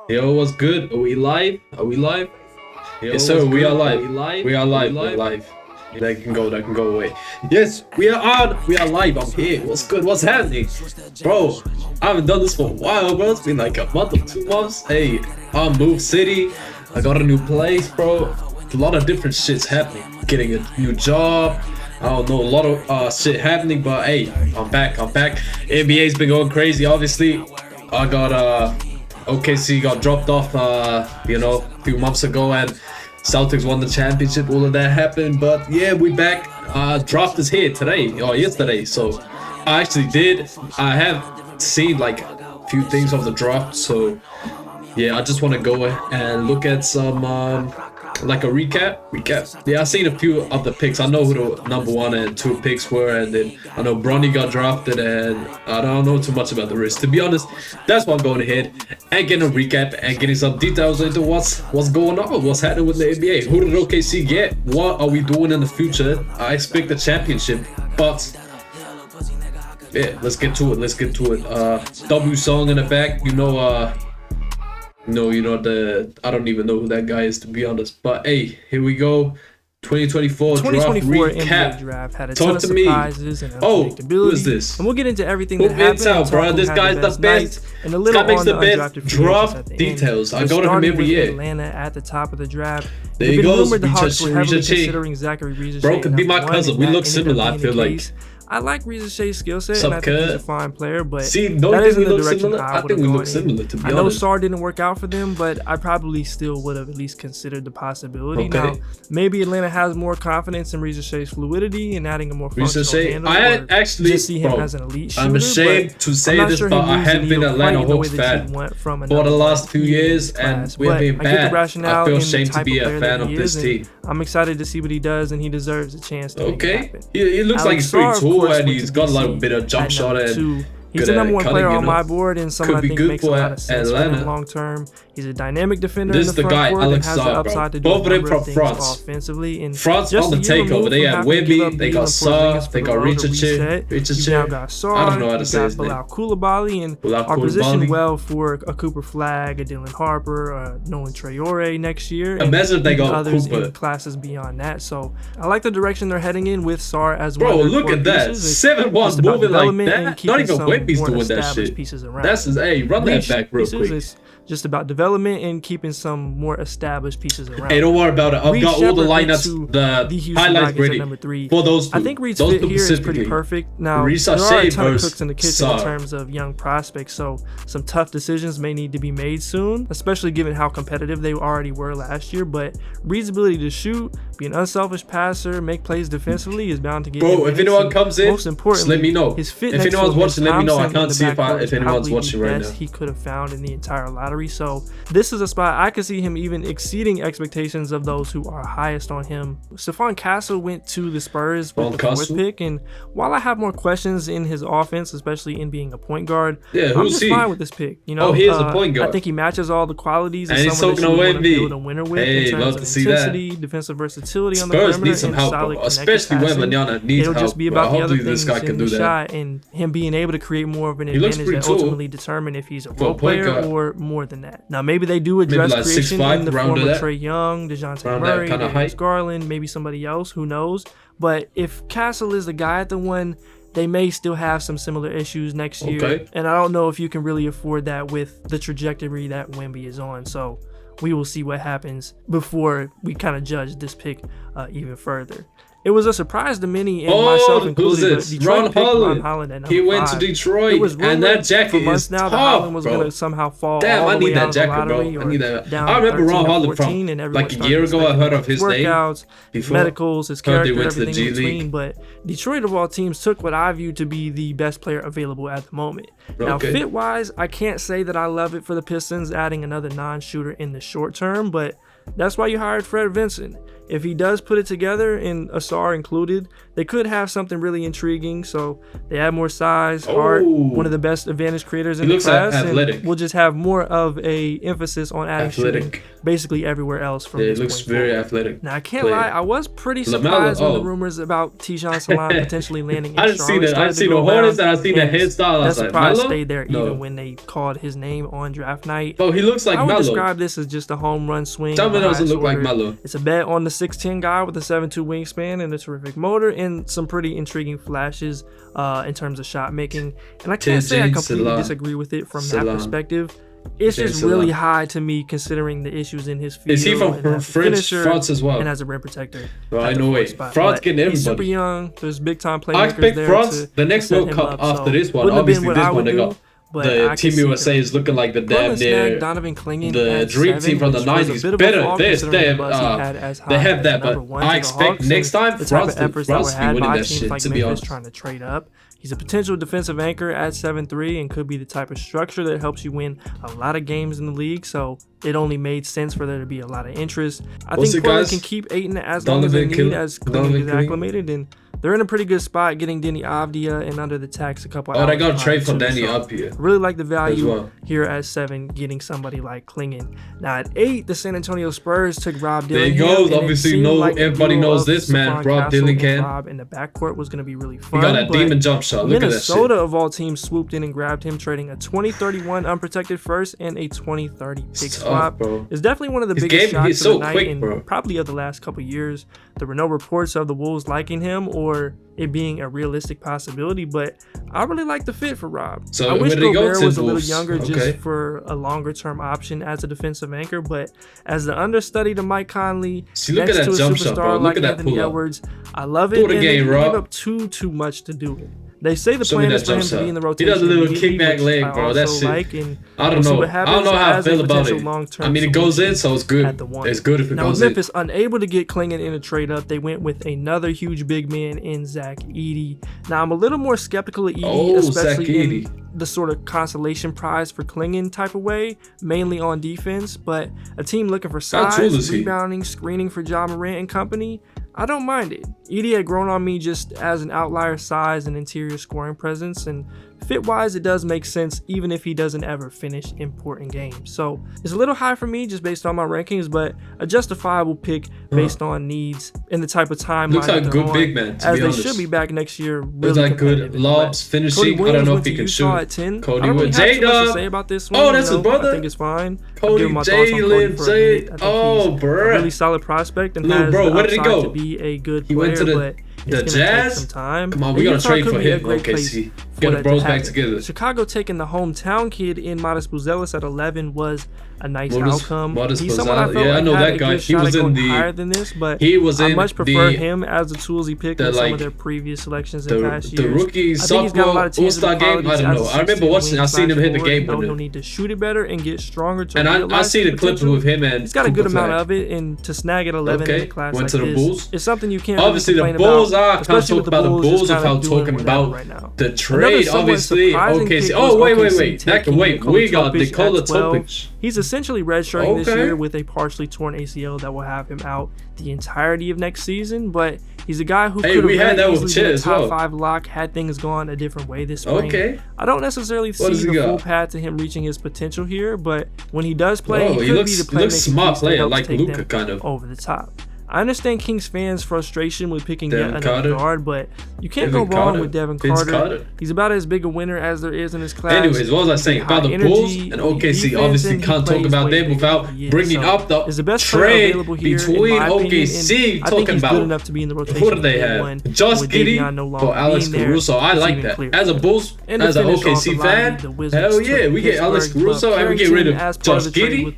Yo, what's good? Are we live? Are we live? Yes, sir. We are live. We are live. We're live. That can go away. Yes, we are on. We are live. I'm here. What's good? What's happening, bro? I haven't done this for a while, bro. It's been like a month or 2 months. Hey, I moved city. I got a new place, bro. A lot of different shit's happening. Getting a new job. I don't know, a lot of shit happening, but hey, I'm back. NBA's been going crazy. Obviously, I got OKC got dropped off, a few months ago, and Celtics won the championship. All of that happened, but yeah, we back. Draft is here today or yesterday, so I actually did. I have seen like a few things of the draft, so yeah, I just want to go and look at some like a recap. Yeah, I've seen a few of the picks. I know who the number 1 and 2 picks were, and then I know Bronny got drafted, and I don't know too much about the rest. To be honest, that's why I'm going ahead and getting a recap and getting some details into what's going on, what's happening with the NBA. Who did OKC get? What are we doing in the future? I expect the championship, but yeah, let's get to it. W song in the back, I don't even know who that guy is, to be honest. But hey, here we go. 2024 draft recap. NBA draft had a ton of surprises and unpredictability. Who is this? And we'll get into everything that happened. Bro. This guy's the best. And a little makes on the best draft details. I go to him every year. Atlanta at the top of the draft. There he goes. The Hawks were heavily considering Zachary Riza. Bro could be my cousin. We look similar, I feel like. I like Riza Shay's skill set, and I think he's a fine player, but that isn't the direction I think we look similar, to be honest. I know Sarr didn't work out for them, but I probably still would have at least considered the possibility. Okay. Now, maybe Atlanta has more confidence in Riza Shay's fluidity and adding a more functional handle. I actually just see him as an elite shooter. I'm ashamed to say this, but I have been Atlanta Hawks fan for the last few years, and we've been bad. I feel ashamed to be a fan of this team. I'm excited to see what he does, and he deserves a chance to make it happen. He looks like he's pretty tall, and he's got a little bit of jump shot and he's the number 1 player on my board, and someone I think makes a lot of sense for him long term. He's a dynamic defender in the front court and has the upside to do a number of things offensively. And France on the takeover. They have Wemby, they got Sarr, they got Richardson. You now got Sarr, I don't know how to say his name. Bilal Coulibaly, and are positioned well for a Cooper Flag, a Dylan Harper, a Nolan Traore next year. Imagine if they got others Cooper. in classes beyond that. So I like the direction they're heading in with Sarr as well. Bro, look at that. 7-1 moving like that. Not even Wemby's doing that shit. That's run that back real quick. Just about development and keeping some more established pieces around. Hey, don't worry about it. I've got all the lineups, the highlights ready for those two. I think Reed's fit here is pretty perfect. Now, there are a ton of cooks in the kitchen in terms of young prospects, so some tough decisions may need to be made soon, especially given how competitive they already were last year. But Reed's ability to shoot, be an unselfish passer, make plays defensively is bound to get Bro, if anyone comes in, most importantly, let me know. His fit if anyone's watching, let me know. I can't see if anyone's watching right now. He could have found in the entire lottery. So this is a spot I could see him even exceeding expectations of those who are highest on him. Stephon Castle went to the Spurs with the 4th pick, and while I have more questions in his offense, especially in being a point guard, I'm just fine with this pick. He is a point guard. I think he matches all the qualities of someone that you want to build a winner with in terms of intensity, defensive versatility on the perimeter, need some help, especially when Manana needs help. It'll just be about the other things in the shot and him being able to create more of an advantage that ultimately determine if he's a role player or more than that. Now, maybe they do address creation in the form of Trae Young, DeJounte Murray, Darius Garland, maybe somebody else, who knows. But if Castle is the guy at the 1, they may still have some similar issues next year. And I don't know if you can really afford that with the trajectory that Wemby is on. So we will see what happens before we kind of judge this pick even further. It was a surprise to many, and myself included. Who's this? Ron Holland. At he went to Detroit, and that jacket is tough, that Holland was going to somehow fall. Damn, I need that jacket, bro. I need that. I remember Ron Holland from like a year ago. I heard of his name before. Medicals, his character, everything in between. But Detroit, of all teams, took what I view to be the best player available at the moment. Now, fit-wise, I can't say that I love it for the Pistons adding another non-shooter in the short term, but that's why you hired Fred Vincent. If he does put it together, and Ausar included, they could have something really intriguing. So they add more size, heart, one of the best advantage creators in the class, and we'll just have more of a emphasis on adding shooting basically everywhere else. From it looks very athletic. Now I can't lie, I was pretty surprised when the rumors about Tijan Salam potentially landing in Charlotte. I didn't see the Hornets, and I seen the hairstyle. That surprise stayed there even when they called his name on draft night. Oh, he looks like Melo. I would describe this as just a home run swing. Tell me that doesn't look like Melo. It's a bet on the 6'10" guy with a 7'2" wingspan and a terrific motor, and some pretty intriguing flashes in terms of shot making. And I can't say I completely disagree with it from that perspective. It's just really high to me considering the issues in his field. Is he from France as well? And as a rim protector. Well, I know it. France getting everybody. He's super young. There's big time playmakers I expect there France, the next World Cup after this one, obviously this one they got. The Team USA is looking like the damn near the dream team from the 90s. Better this, they have that, but I expect next time France to be winning that shit, to be honest. Trying to trade up. He's a potential defensive anchor at 7'3" and could be the type of structure that helps you win a lot of games in the league, so it only made sense for there to be a lot of interest. I think Portland can keep Ayton as long as they need as Clingan is acclimated, and they're in a pretty good spot getting Deni Avdija and under the tax a couple hours. They got to trade for Deni up here. Really like the value here at 7, getting somebody like Clingan. Now at 8, the San Antonio Spurs took Rob Dillingham. There you go. Obviously, everybody knows this man, Rob Dillingham. Rob in the backcourt was going to be really fun. He got that demon jump shot. Look at that shit. Minnesota of all teams swooped in and grabbed him, trading a 2031 unprotected first and a 2030 pick swap. It's definitely one of the biggest shots of the night and probably of the last couple years. There were no reports of the Wolves liking him or it being a realistic possibility, but I really like the fit for Rob. So I wish Gobert was a little younger just for a longer term option as a defensive anchor, but as the understudy to Mike Conley, next to a superstar like Anthony Edwards, I love it, and they didn't give up too much to do it. They say the plan is for him to be in the rotation. He does a little kickback leg, bro. That's it. I don't know. I don't know how I feel about it. I mean, it goes in, so it's good. It's good if it goes in. Now, Memphis unable to get Clingan in a trade up, they went with another huge big man in Zach Edey. Now, I'm a little more skeptical of Edey, especially in the sort of consolation prize for Clingan type of way, mainly on defense. But a team looking for size, rebounding, screening for Ja Morant and company, I don't mind it. Edey had grown on me just as an outlier size and interior scoring presence, and fit-wise it does make sense even if he doesn't ever finish important games. So it's a little high for me just based on my rankings, but a justifiable pick based on needs and the type of timeline. Looks like a good big man, to be honest. They should be back next year. Looks like good lobs, finishing. I don't know if he can shoot. At 10. Cody Williams. J-Dub. Say about this one, oh, that's his brother? I think it's fine. Cody J. Oh, bro. Really solid prospect and has the where did he go? To be a good player, went to the Jazz? Come on, we gotta trade for him. Okay, see. Get the bros back together. Chicago taking the hometown kid in Modest Buzelis at 11 was a nice outcome. He's someone I felt I know that guy. He was in the higher than this, but I much prefer him as the tools he picked in some of their previous selections in past years. The rookie sophomore All-Star game, I don't know. I remember watching. I seen him hit the game winner. He'll need to shoot it better and get stronger. And I see the clip with him and he's got a good amount of it, and to snag at 11 in a class like this is something you can't. Obviously, the Bulls are kind of talking about the Bulls of how talking about the trade. Obviously, OKC. Oh wait. We got Nikola Topic. He's essentially redshirting this year with a partially torn ACL that will have him out the entirety of next season, but he's a guy who could have easily been a top 5 lock had things gone a different way this spring. I don't necessarily see the full path to him reaching his potential here, but when he does play, he could be the playmaker. He looks smart player, like Luka kind of over the top. I understand Kings fans' frustration with picking yet another guard, but you can't go wrong with Devin Carter. He's about as big a winner as there is in his class. Anyways, what was I saying about the Bulls and OKC? Obviously, can't talk about them without bringing up the trade between OKC. Talking about who do they have? Josh Giddey for Alex Caruso. I like that. As a Bulls, as an OKC fan, hell yeah, we get Alex Caruso and we get rid of Josh Giddey.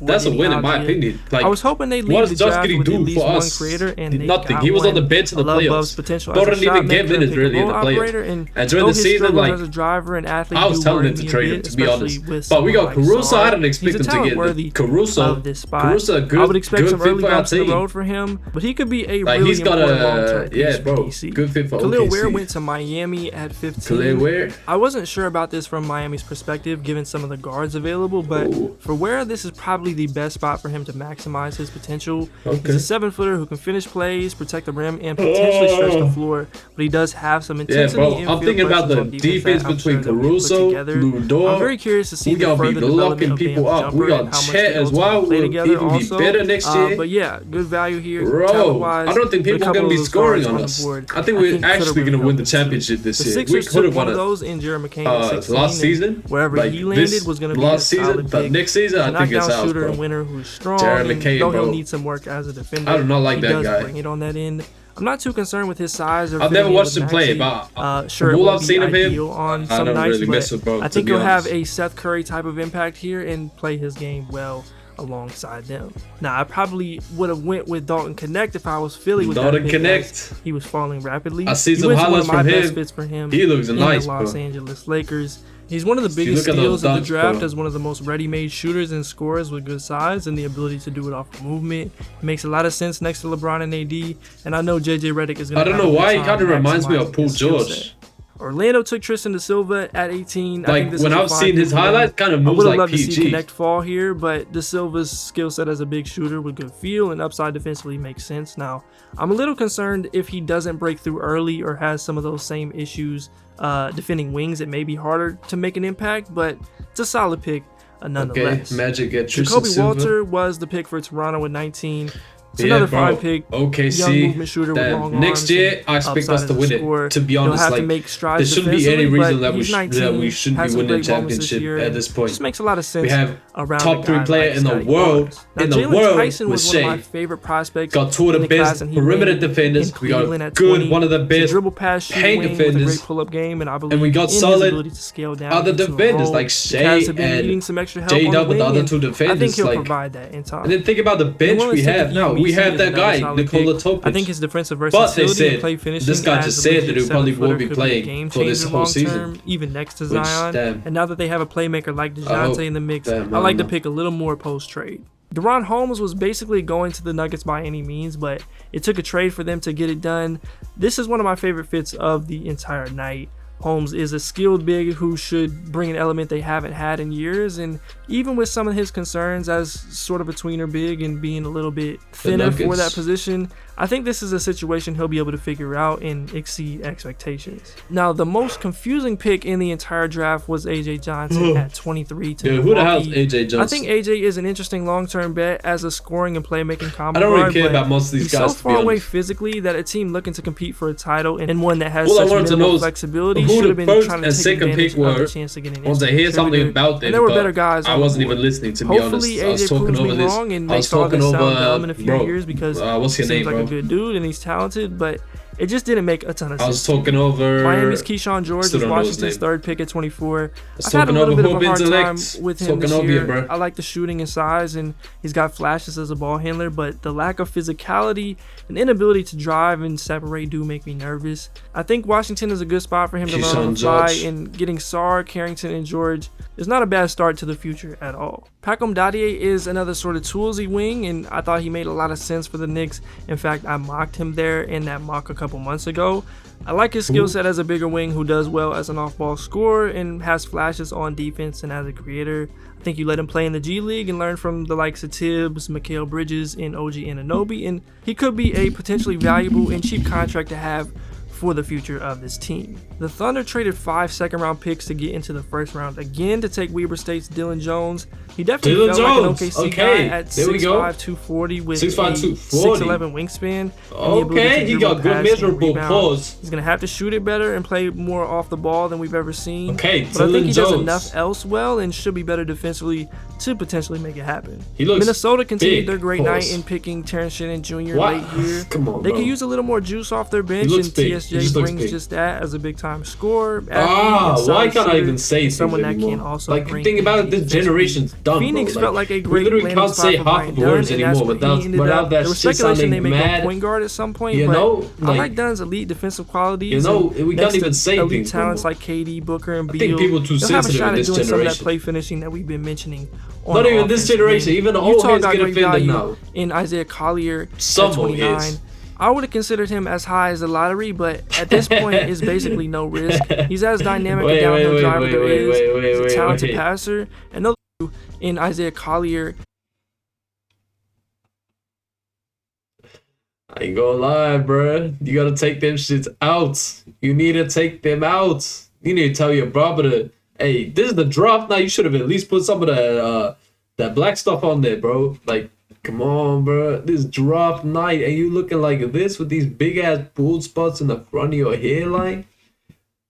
That's a win in my opinion. Like, I was hoping they'd leave what does Josh Giddey do? least for one us? creator, and Did nothing. He was on the bench in the playoffs. Don't even get minutes really in the playoffs. And during the season, like, as a driver and athlete, I was telling him to trade him, to be honest. But we got Caruso. I didn't expect him to get Caruso. Caruso, a good, I would expect some early bumps in the team. road for him, but he could be a Like, really he's got important long-term piece bro, for DC. good fit for Khalil OKC. Ware went to Miami at 15. Khalil Ware? I wasn't sure about this from Miami's perspective, given some of the guards available, but for Ware, this is probably the best spot for him to maximize his potential. He's a 7-footer who can finish plays, protect the rim, and potentially stretch the floor, but he does have some intensity. Yeah, bro, I'm thinking about the defense between Caruso, Ludor. I'm very curious to see we gotta be locking people up. We got Chet as well. We'll even be better next year. But yeah, good value here. Bro, I don't think people are gonna be scoring on us. I think we're actually gonna win the championship this year. We could have won one of those in Jeremy McCain last season. Wherever he landed was gonna be last season. But next season, I think it's ours, shooter bro. and winner who's strong. Jeremy McCain, though bro. he'll need some work as a defender. I do not like he that does guy. Bring it on that end. I'm not too concerned with his size. I've never watched him play, but sure, all I've seen of him, on I some don't nights, really mess with bro. I think he'll have a Seth Curry type of impact here and play his game well alongside them. Now, I probably would have went with Dalton Connect if I was Philly with Dalton that Connect. He was falling rapidly. I see some highlights from him. Fits for him. He looks in nice, the Los bro. Angeles Lakers. He's one of the biggest steals of the draft as one of the most ready-made shooters and scorers with good size and the ability to do it off the movement. It makes a lot of sense next to LeBron and AD, and I know JJ Redick is going to. I don't know why he kind of reminds me of Paul George. Orlando took Tristan da Silva at 18. Like, I think this when is I've seen his highlights, kind of moves like PG. I would have loved to see Connect fall here, but da Silva's skill set as a big shooter with good feel and upside defensively makes sense. Now, I'm a little concerned if he doesn't break through early or has some of those same issues defending wings. It may be harder to make an impact, but it's a solid pick nonetheless. Okay, Magic at Tristan Jacoby Silva. Walter was the pick for Toronto at 19. It's another fine pick. OKC. Young movement shooter with long next year, I expect us to win it. To be honest, like, there shouldn't be any reason that we shouldn't be winning the championship at this point. Just makes a lot of sense. We have around top 3 player in the world. Now, in the Jalen world Tyson with was one of my Shea. favorite prospects. Got 2 of the best perimeter defenders. We got good, one of the best dribble pass paint defenders. With a great defenders. pull-up game, and I believe And we got in his solid ability to scale down other into a defenders role. like The Shea Cavs have been and needing some extra help J on the Dub with the wing, other and 2 defenders. I think he'll like, provide that in time. and then think about the bench we have now. We have that guy, Nikola Topic. I think his defensive But they versatility and said, play finishing this guy as just a said legit that he probably 7-footer won't be could a playing game for this changer whole long-term, season. even next to Which, Zion. damn. And now that they have a playmaker like hope. DeJounte in the mix, Damn, I like to no. pick a little more post-trade. DeRon Holmes was basically going to the Nuggets by any means, but it took a trade for them to get it done. This is one of my favorite fits of the entire night. Holmes is a skilled big who should bring an element they haven't had in years, and even with some of his concerns as sort of a tweener big and being a little bit thinner for that position, I think this is a situation he'll be able to figure out and exceed expectations. Now, the most confusing pick in the entire draft was AJ Johnson at 23 to Dude, who the hell is AJ Johnson? I think AJ is an interesting long-term bet as a scoring and playmaking combo. I don't really guard, care but about most of these he's guys, so to be far away honest. physically that a team looking to compete for a title and one that has All I such wanted to know minimal is flexibility who should the have been first trying to and take second advantage pick of the were. chance to get an Once I instant hear something contributor. about them, And there were but better guys. I on the wasn't board. even listening, to be honest. Hopefully I was AJ talking proves over me this. wrong and I was makes all talking this sound over, dumb in a few bro. years because What's your he name, seems like bro? a good dude and he's talented, but it just didn't make a ton of sense. I was talking over. Miami's Keyshawn George Still was don't know his Washington's name. third pick at 24. Let's I've had a talking little over bit of a Hoop hard time Intellect. with him Talking this over you, year. bro. I like the shooting and size, and he's got flashes as a ball handler, but the lack of physicality and inability to drive and separate do make me nervous. I think Washington is a good spot for him to learn on the fly, and getting Sarr, Carrington, and George is not a bad start to the future at all. Pacom Dadier is another sort of toolsy wing, and I thought he made a lot of sense for the Knicks. In fact, I mocked him there in that mock a couple months ago. I like his skill set as a bigger wing who does well as an off-ball scorer and has flashes on defense and as a creator. I think you let him play in the G League and learn from the likes of Tibbs, Mikal Bridges, and OG Anunoby, and he could be a potentially valuable and cheap contract to have for the future of this team. The Thunder traded 5 second-round picks to get into the first round again to take Weber State's Dillon Jones. He definitely felt like an OKC guy at 6'5", 240 with 6'5", a 240. 6'11" wingspan. Okay, he got good measurable pause. He's going to have to shoot it better and play more off the ball than we've ever seen. Okay, but I think he does Jones. enough else well and should be better defensively to potentially make it happen. He looks Minnesota continued big. their great Pause. night in picking Terrence Shannon Jr. What? late here. Come on, They bro. could use a little more juice off their bench, looks and big. TSJ SJ brings just that as a big time scorer. Why can't I even say someone that anymore? can also like the thing about it, this generation's done. Phoenix felt like a great. We literally can't say half of the words anymore without that shit sounding mad. Point guard at some point, you know, I like Dunn's elite defensive qualities. You know, we can't even say elite things. Talents like KD, Booker, and Beal. I think people too sensitive in this generation. Some of that play finishing that we've been mentioning. Not even this generation. Even the old heads get offended now. In Isaiah Collier, some 29. I would have considered him as high as the lottery, but at this point, it's basically no risk. He's as dynamic a downhill driver there is. He's a talented passer. Another in Isaiah Collier. I ain't gonna lie, bruh. You gotta take them shits out. You need to take them out. You need to tell your brother, hey, this is the draft night. You should have at least put some of that black stuff on there, bro. Like, come on, bro. This draft night, and you looking like this with these big ass bald spots in the front of your hairline.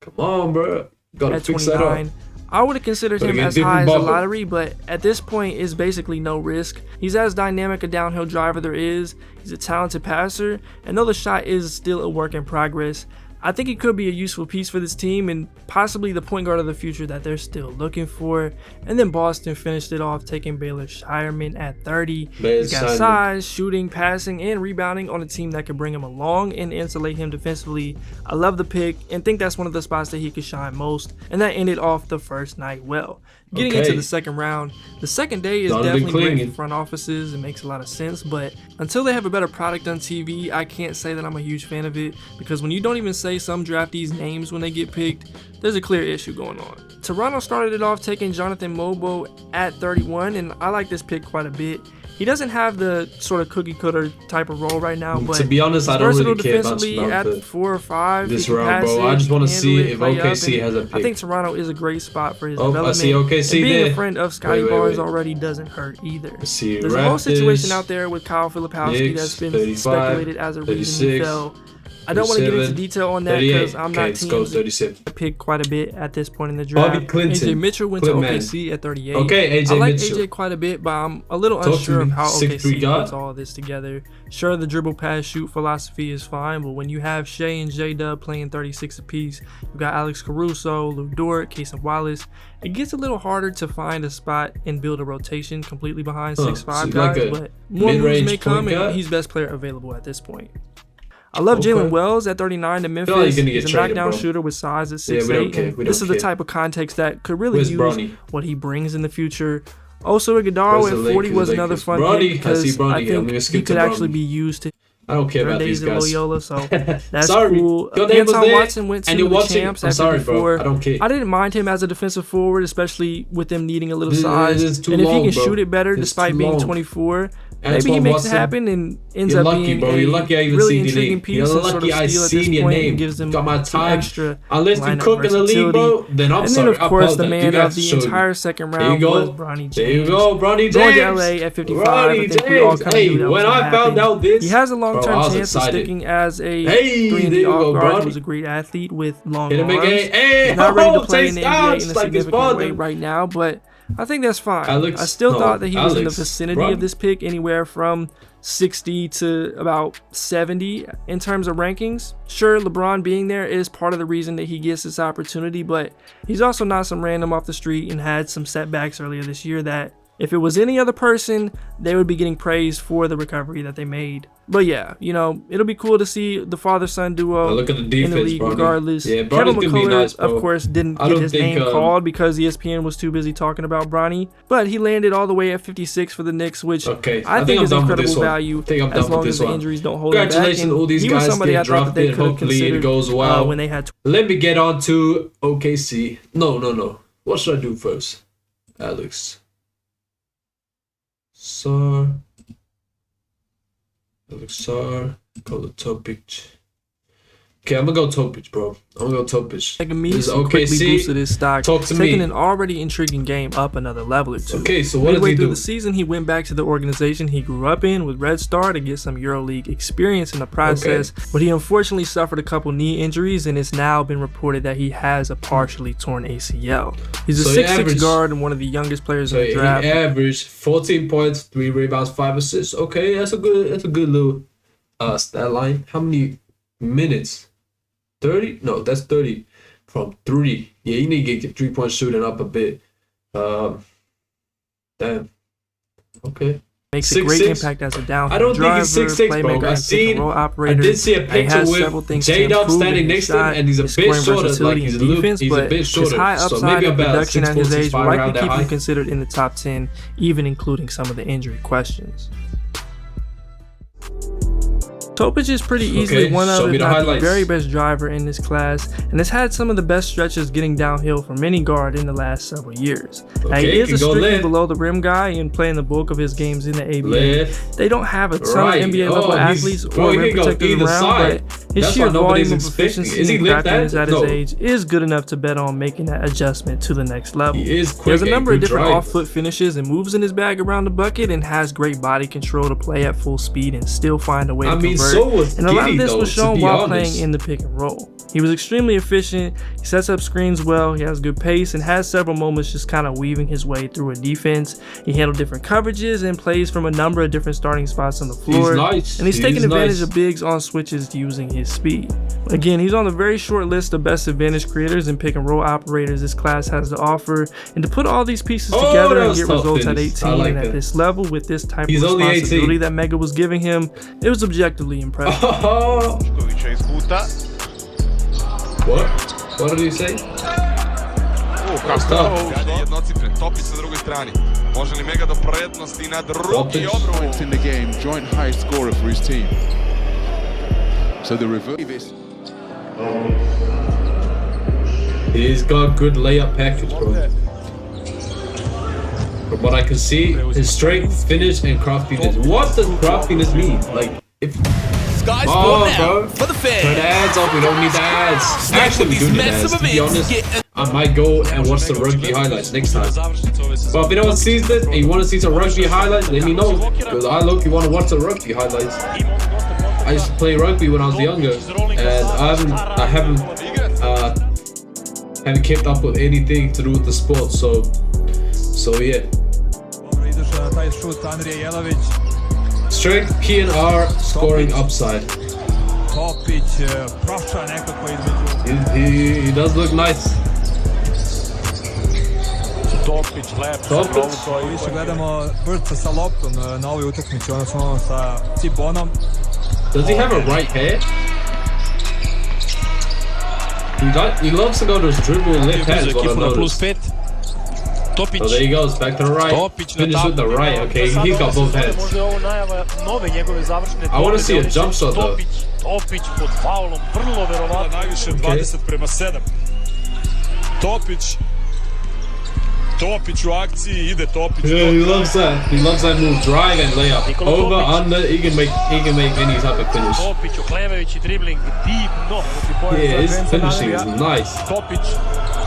Come on, bro. Gotta fix that up. I would have considered him as high as the lottery, but at this point, it's basically no risk. He's as dynamic a downhill driver there is. He's a talented passer, and though the shot is still a work in progress, I think he could be a useful piece for this team and possibly the point guard of the future that they're still looking for. And then Boston finished it off taking Baylor Scheierman at 30. He's got size, shooting, passing, and rebounding on a team that could bring him along and insulate him defensively. I love the pick and think that's one of the spots that he could shine most. And that ended off the first night well. Getting into the second round, the second day is definitely great for front offices. It makes a lot of sense, but until they have a better product on TV, I can't say that I'm a huge fan of it, because when you don't even say some draftees' names when they get picked, there's a clear issue going on. Toronto started it off taking Jonathan Mobo at 31, and I like this pick quite a bit. He doesn't have the sort of cookie cutter type of role right now, but to be honest, I don't really care much about at 4 or 5 this round, bro. I just want to see if OKC has a pick. I think Toronto is a great spot for his development. I see OKC and being there. a friend of Scotty Barnes already doesn't hurt either. There's Raptors, a whole situation out there with Kyle Filipowski that's been 35, speculated as a reason he fell. I don't want to get into detail on that because I'm not teams pick quite a bit at this point in the draft. Bobby Clinton. AJ Mitchell went to OKC at 38. Okay, AJ I like Mitchell. AJ quite a bit, but I'm a little unsure of how OKC puts all this together. Sure, the dribble, pass, shoot philosophy is fine, but when you have Shea and J-Dub playing 36 apiece, you've got Alex Caruso, Lou Dort, Cason Wallace, it gets a little harder to find a spot and build a rotation completely behind 6'5" guys, like but more moves may come, and he's best player available at this point. I love Jalen Wells at 39 to Memphis. He's a knockdown shooter with size at 6'8". This is the type of context that could really use what he brings in the future. Also, Iguodala at 40 was another fun pick because I think he could actually be used to. I don't care about these guys. Loyola, so that's sorry. cool. Anton Watson went to the champs after before. I don't care. I didn't mind him as a defensive forward, especially with them needing a little size. And if he can shoot it better despite being 24, maybe he makes it happen and ends up being a really intriguing piece and sort of steal at this point and gives them some extra lineup versatility. And then, of course, the man of the entire second round was Bronny James. There you go, Bronny James. Going to LA at 55. I think we all kind of knew that was when I found out this, he has a long-term chance of sticking as a 3-and-D off-guard. He was a great athlete with long arms. He's not ready to play in the NBA in a significant way right now, but I think that's fine. I still thought that he was in the vicinity of this pick, anywhere from 60 to about 70 in terms of rankings. Sure, LeBron being there is part of the reason that he gets this opportunity, but he's also not some random off the street and had some setbacks earlier this year that if it was any other person, they would be getting praised for the recovery that they made. But yeah, you know, it'll be cool to see the father-son duo look at the defense, in the league regardless. Yeah, Kevin McCullough, nice, of course, didn't get his name called because ESPN was too busy talking about Bronny. But he landed all the way at 56 for the Knicks, which I think is incredible value as long as the injuries don't hold him back. Congratulations to all these guys getting drafted. Hopefully it goes well. When they had Let me get on to OKC. No. What should I do first? Alex. Alexar, call the Topic. Okay, I'm gonna go Topic, bro. I'm gonna go Topic. Like immediately quickly boosted his stock, taking an already intriguing game up another level or two. Okay, so what did he do? Midway through the season, he went back to the organization he grew up in with Red Star to get some EuroLeague experience in the process, but he unfortunately suffered a couple knee injuries, and it's now been reported that he has a partially torn ACL. He's a 6'6" guard and one of the youngest players in the draft. He averaged 14 points, 3 rebounds, 5 assists. Okay, that's a good little stat line. How many minutes 30? No, that's 30 from 3. Yeah, you need to get 3-point shooting up a bit. Damn. Okay. Makes a great impact as a downhill driver, playmaker, and pick-and-roll operator. I did see a picture with J-Dub standing next to him, and he's a bit shorter. Like he's a bit shorter. His high upside so maybe of about production at his age will likely keep him high. considered in the top 10, even including some of the injury questions. Topic is pretty easily one of, if not the very best driver in this class, and has had some of the best stretches getting downhill from any guard in the last several years. Now, he is a strictly below the rim guy and playing the bulk of his games in the ABA. They don't have a ton of NBA level athletes or rim protectors around, but his sheer volume of efficiency and craftiness at his age is good enough to bet on making that adjustment to the next level. He has a number of different off-foot finishes and moves in his bag around the bucket, and has great body control to play at full speed and still find a way to convert. And a lot of this was shown while playing in the pick and roll. He was extremely efficient, he sets up screens well, he has good pace, and has several moments just kind of weaving his way through a defense. He handled different coverages and plays from a number of different starting spots on the floor. And he's taking advantage of bigs on switches using his speed. Again, he's on the very short list of best advantage creators and pick and roll operators this class has to offer. And to put all these pieces together and get results at 18 and at this level with this type of responsibility that Mega was giving him, it was objectively impressive. What? What did he say? Topić sa drugoj strani. Može li Mega do prednosti nad Ruki Obrovu? In the game, joint highest scorer for his team. So the reverse. He's got good layup package, bro. From what I can see, his strength, finish, and craftiness. What does craftiness mean? Like, if Guys, bro, for the fans. Turn the ads off. We don't need the ads. Actually, we do need the ads. To be honest, I might go and watch the rugby highlights next time. But if anyone sees this and you want to see some rugby highlights, let me know. Because I look, you want to watch the rugby highlights. I used to play rugby when I was younger, and I haven't kept up with anything to do with the sport. So yeah. Strength, P&R, scoring upside. He does look nice. Topić, lep, više gledamo Vrca sa loptom na ovoj utakmici, odnosno sa Cibonom. Does he have a right hand? He loves to go to his dribble and left hand, what I noticed. Topić. So there he goes, back to the right. Finish with the right, okay, he's got both hands. I want to see a jump shot though. Topić pod faulom, vrlo verovatno. Najviše 20:7. Topić u akciji, ide Topić. Yeah, he loves that. He loves that move, drive and layup. Over, under, he can make any type of finish. Topić, Oklemević, dribbling divno. Yeah, his finishing is nice. Topić.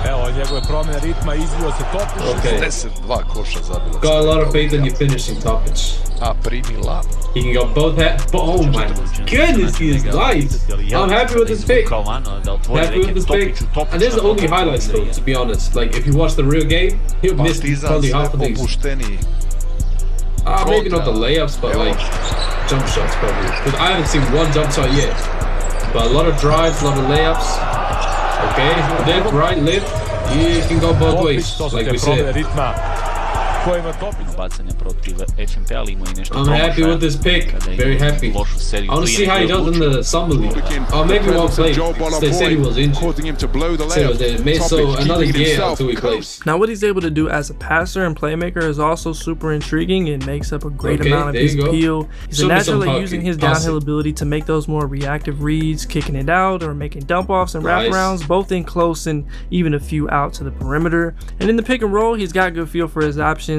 Evo njegove promjene ritma, izvio se Topić. Okay. 10-2 koša zabilo. Got a lot of faith in your finishing, Topić. A primila. He can go both hands. Oh my goodness, he is nice. I'm happy with this pick. Happy with this pick. And this is only highlights though, to be honest. Like if you watch the real game, he'll miss probably half of these. Maybe not the layups, but like jump shots probably. Because I haven't seen one jump shot yet. But a lot of drives, a lot of layups. Okay, left, right, left. You can go both ways, like we said. I'm happy with this pick. Very happy. I want to see how he does in the Summer League. Or maybe he won't play. They said he was injured. So another year until he plays. Now what he's able to do as a passer and playmaker is also super intriguing and makes up a great amount of his appeal. He's a natural at using his downhill ability to make those more reactive reads, kicking it out or making dump offs and wraparounds, both in close and even a few out to the perimeter. And in the pick and roll, he's got good feel for his options.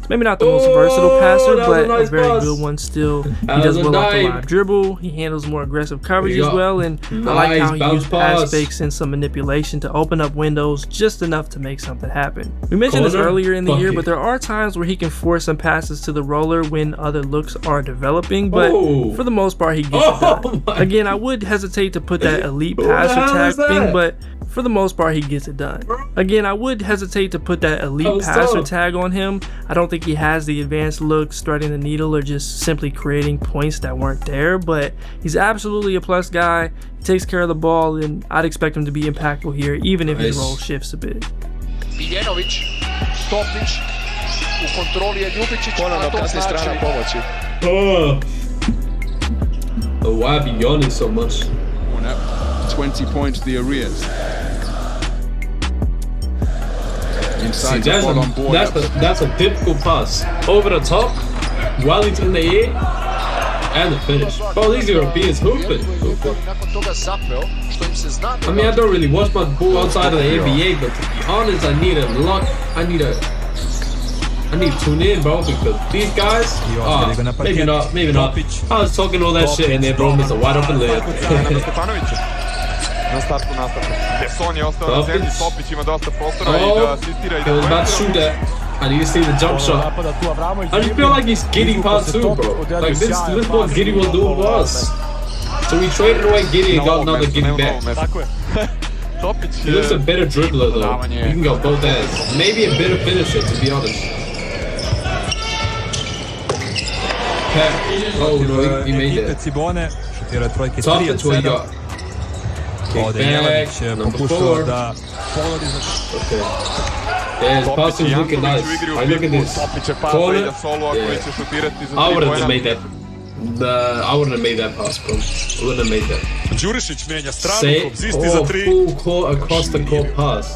Maybe not the most versatile passer, but a very good one still. He does well off the live dribble. He handles more aggressive coverage as well, and I like how he used pass fakes and some manipulation to open up windows just enough to make something happen. We mentioned this earlier in the year, but there are times where he can force some passes to the roller when other looks are developing, but for the most part he gets it done. Again, I would hesitate to put that elite passer tag thing, but for the most part, he gets it done. Again, I would hesitate to put that elite passer tag on him. I don't think he has the advanced looks, threading the needle, or just simply creating points that weren't there, but he's absolutely a plus guy. He takes care of the ball, and I'd expect him to be impactful here, even if his role shifts a bit. Miljenović, Topić, u kontroli je Ljubičić, ponovno kasni strana pomoći. Why are you yawning so much? 20 points the arrears. See, that's a difficult pass. Over the top, while he's in the air, and the finish. Bro, these Europeans hooping. I mean, I don't really watch my ball outside of the NBA, but to be honest, I need to tune in, bro, because these guys, maybe not. I was talking all that shit and they bro missed a wide open layup. Na startu nastavka. Son je ostao na zemlji, Topić ima dosta prostora I da asistira I da about to shoot that. I need to see the jump shot. I just feel like he's giddy past too, bro. Like this is what Giddy was doing to us. So we traded away Giddy and got another Giddy back. He looks a better dribbler though. You can go both ends. Maybe a better finisher, to be honest. Oh no, he made that. Topić, what you got? Kick back, number 4. Okay. Yeah, his passing's looking nice. I look at this corner. Yeah. I wouldn't have made that. I wouldn't have made that pass, bro. I wouldn't have made that. Đurišić menja stranu, zisti za 3. Full court, across the court pass.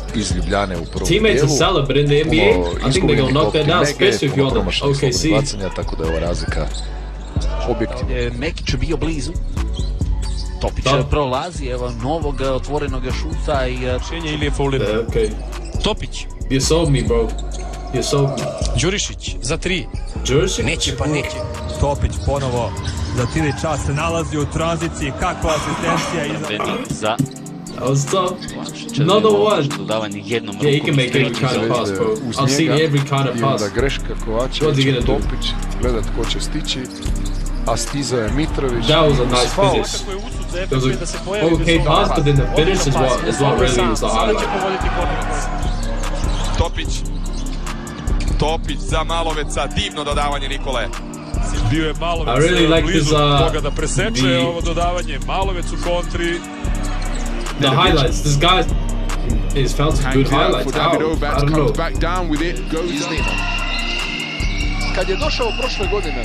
Teammates are solid, but in the NBA, I think they're gonna knock that down, especially if you're on the OKC. Tako da je ova razlika objektivna. Mekić je bio blizu. Topić prolazi, evo novog otvorenog šuta I Rješenje ili je faulirano. Okay. Topić. You sold me, bro. You sold me. Đurišić za 3. Đurišić? Neće pa neće. Topić ponovo za cijeli čas se nalazi u tranziciji, kakva asistencija za That was tough. Another one. Yeah, he can make every kind of pass, bro. I've seen every kind of pass. Greška Kovačevića, Topić, gledat ko će stići. A stizao je Mitrović. That was a nice finish. It was a okay pass, but then the finish is what really was the highlight. Topić za Maloveca, divno dodavanje Nikole. Bio je Malovec blizu toga da preseče ovo dodavanje. Malovec u kontri. The highlights, this guy is found some good highlights. I don't know. Back down with it, goes Kad je došao prošle godine.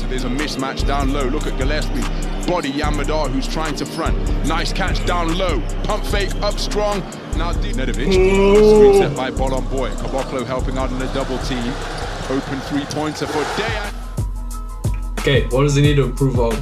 There's a mismatch down low. Look at Gillespie. Body Yamadar who's trying to front. Nice catch down low. Pump fake up strong. Now Nedovic. Screen set by Bolon Boy. Caboclo helping out in a double team. Open 3-pointer for Dejan. Okay, what does he need to improve on?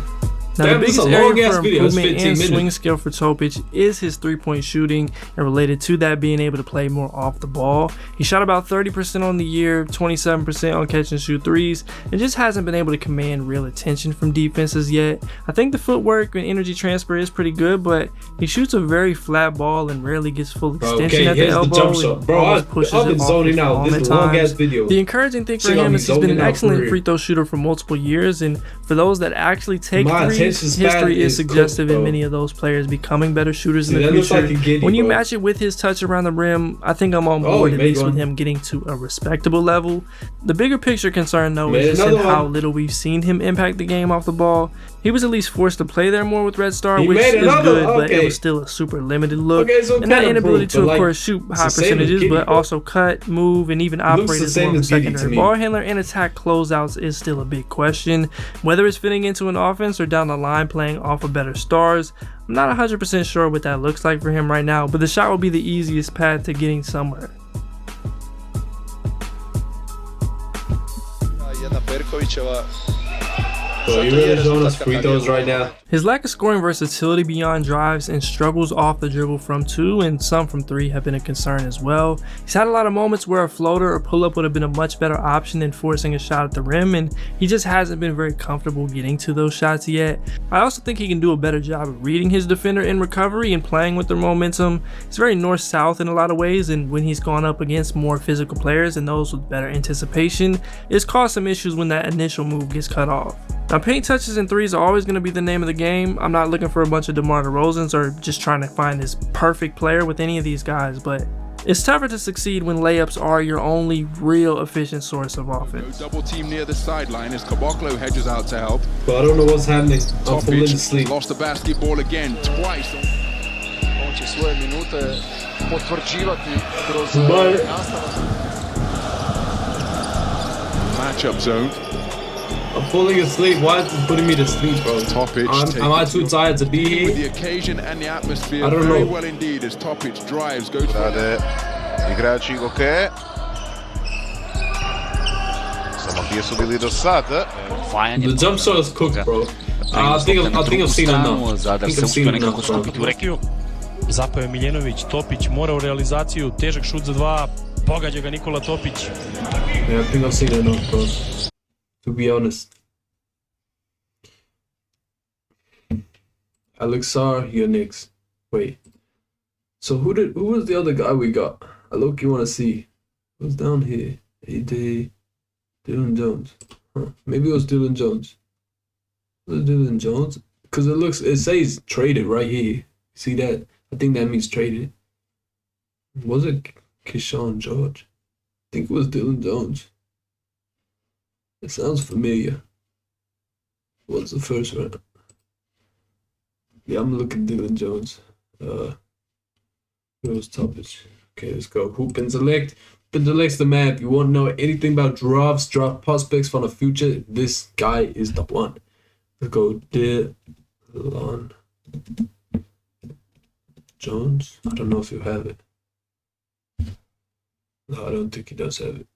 Now, the biggest area for improvement and swing skill for Topić is his three-point shooting, and related to that, being able to play more off the ball. He shot about 30% on the year, 27% on catch and shoot threes, and just hasn't been able to command real attention from defenses yet. I think the footwork and energy transfer is pretty good, but he shoots a very flat ball and rarely gets full extension at the elbow. Bro, I've been zoning out. This is a long-ass video. The encouraging thing for him is he's been an excellent free throw shooter for multiple years, and for those that actually take threes, history is suggestive in many of those players becoming better shooters in the future. When you match it with his touch around the rim, I think I'm on board at least with him getting to a respectable level. The bigger picture concern though is just in how little we've seen him impact the game off the ball. He was at least forced to play there more with Red Star, which is good, but it was still a super limited look. And that inability to, of course, shoot high percentages, but also cut, move, and even operate as more of a secondary ball handler and attack closeouts is still a big question. Whether it's fitting into an offense or down the line playing off of better stars, I'm not 100% sure what that looks like for him right now, but the shot will be the easiest path to getting somewhere. So you really showing us free throws right now? His lack of scoring versatility beyond drives and struggles off the dribble from 2 and some from 3 have been a concern as well. He's had a lot of moments where a floater or pull-up would have been a much better option than forcing a shot at the rim, and he just hasn't been very comfortable getting to those shots yet. I also think he can do a better job of reading his defender in recovery and playing with their momentum. He's very north-south in a lot of ways, and when he's gone up against more physical players and those with better anticipation, it's caused some issues when that initial move gets cut off. Now, paint touches and threes are always going to be the name of the game. I'm not looking for a bunch of DeMar DeRozans or just trying to find this perfect player with any of these guys, but it's tougher to succeed when layups are your only real efficient source of offense. Double team near the sideline as Caboclo hedges out to help. But I don't know what's happening. I'm falling asleep. Lost the basketball again twice. On će svoje minute potvrđivati kroz nastavak. Matchup zone. I'm falling asleep. Why is it putting me to sleep, bro? Topic. Am I too tired to be here? With the occasion and the atmosphere I don't very know. well indeed as Topic drives, goes for Rade igrači Goke. Samo gdje su bili do sad? The jump shot is cooked, bro. I think I've seen enough. Zadar se uspio nekako skupiti u rekiju. Zapao je Miljenović, Topić mora u realizaciju, težak šut za 2, pogađa ga Nikola Topić. Yeah, I think I've seen enough, bro. To be honest. Alexar, you're next. Wait. So who was the other guy we got? I look, you want to see. Who's down here? A-Day, Dylan Jones. Huh. Maybe it was Dylan Jones. Was it Dylan Jones? Because it says traded right here. See that? I think that means traded. Was it Keyshawn George? I think it was Dylan Jones. It sounds familiar. What's the first round? Yeah, I'm looking at Dylan Jones. Rose Topic. Okay, let's go. Hoop and select. Hoop selects the map. You want to know anything about draft prospects for the future? This guy is the one. Let's go. Dylan Jones. I don't know if you have it. No, I don't think he does have it.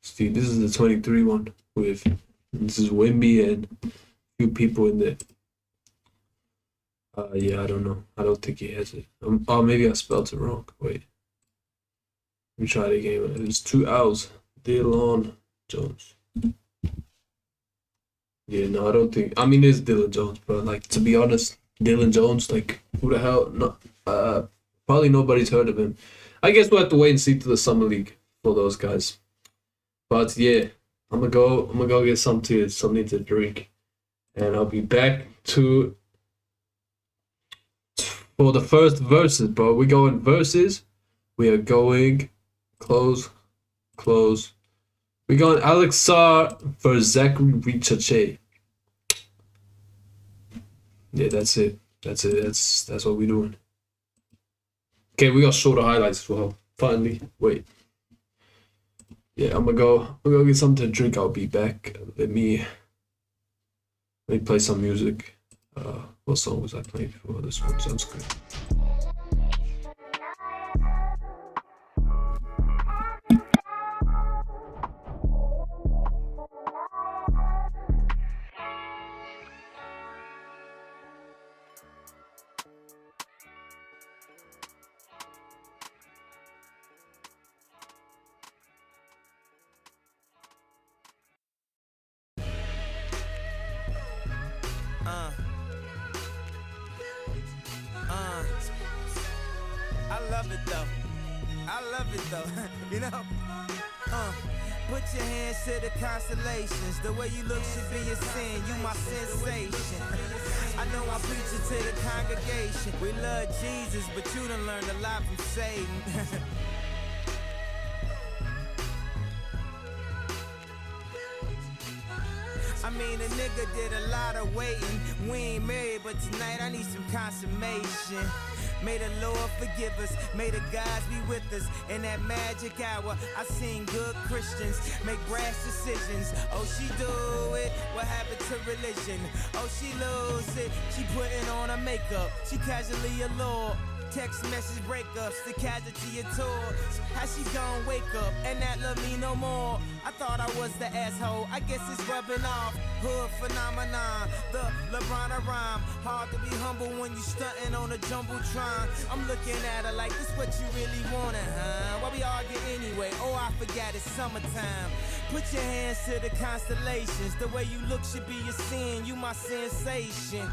See, this is the 23 one with this is Wemby and a few people in there. Yeah, I don't know. I don't think he has it. Oh, maybe I spelled it wrong. Wait. Let me try it again. It's 2 L's. Dylan Jones. Yeah, no, I don't think. I mean, it's Dylan Jones, but like to be honest, Dylan Jones, like who the hell? No, probably nobody's heard of him. I guess we'll have to wait and see to the summer league for those guys. But yeah, I'm gonna go get something to drink, and I'll be back for the first verses, bro. We're going verses. We are going close. We're going Alexar versus Zachary Richache. Yeah, that's it. That's what we're doing. Okay, we got shorter highlights as well. Finally, wait. Yeah, I'm gonna go get something to drink. I'll be back. Let me play some music. What song was I playing before? This one sounds good. You know, put your hands to the constellations. The way you look should be a sin. You my sensation. I know I'm preaching to the congregation. We love Jesus, but you done learned a lot from Satan. I mean, a nigga did a lot of waiting. We ain't married, but tonight I need some consummation. May the Lord forgive us, may the gods be with us. In that magic hour, I seen good Christians make brash decisions. Oh, she do it, what happened to religion? Oh, she lose it, she putting on her makeup. She casually allured. Text message breakups, the casualty of tour. How she gon' wake up and not love me no more? I thought I was the asshole, I guess it's rubbing off. Hood phenomenon, the LeBron of rhyme. Hard to be humble when you stuntin' on a jumbotron. I'm looking at her like, this what you really wantin', huh? Why we argue anyway? Oh, I forgot it's summertime. Put your hands to the constellations. The way you look should be a sin, you my sensation.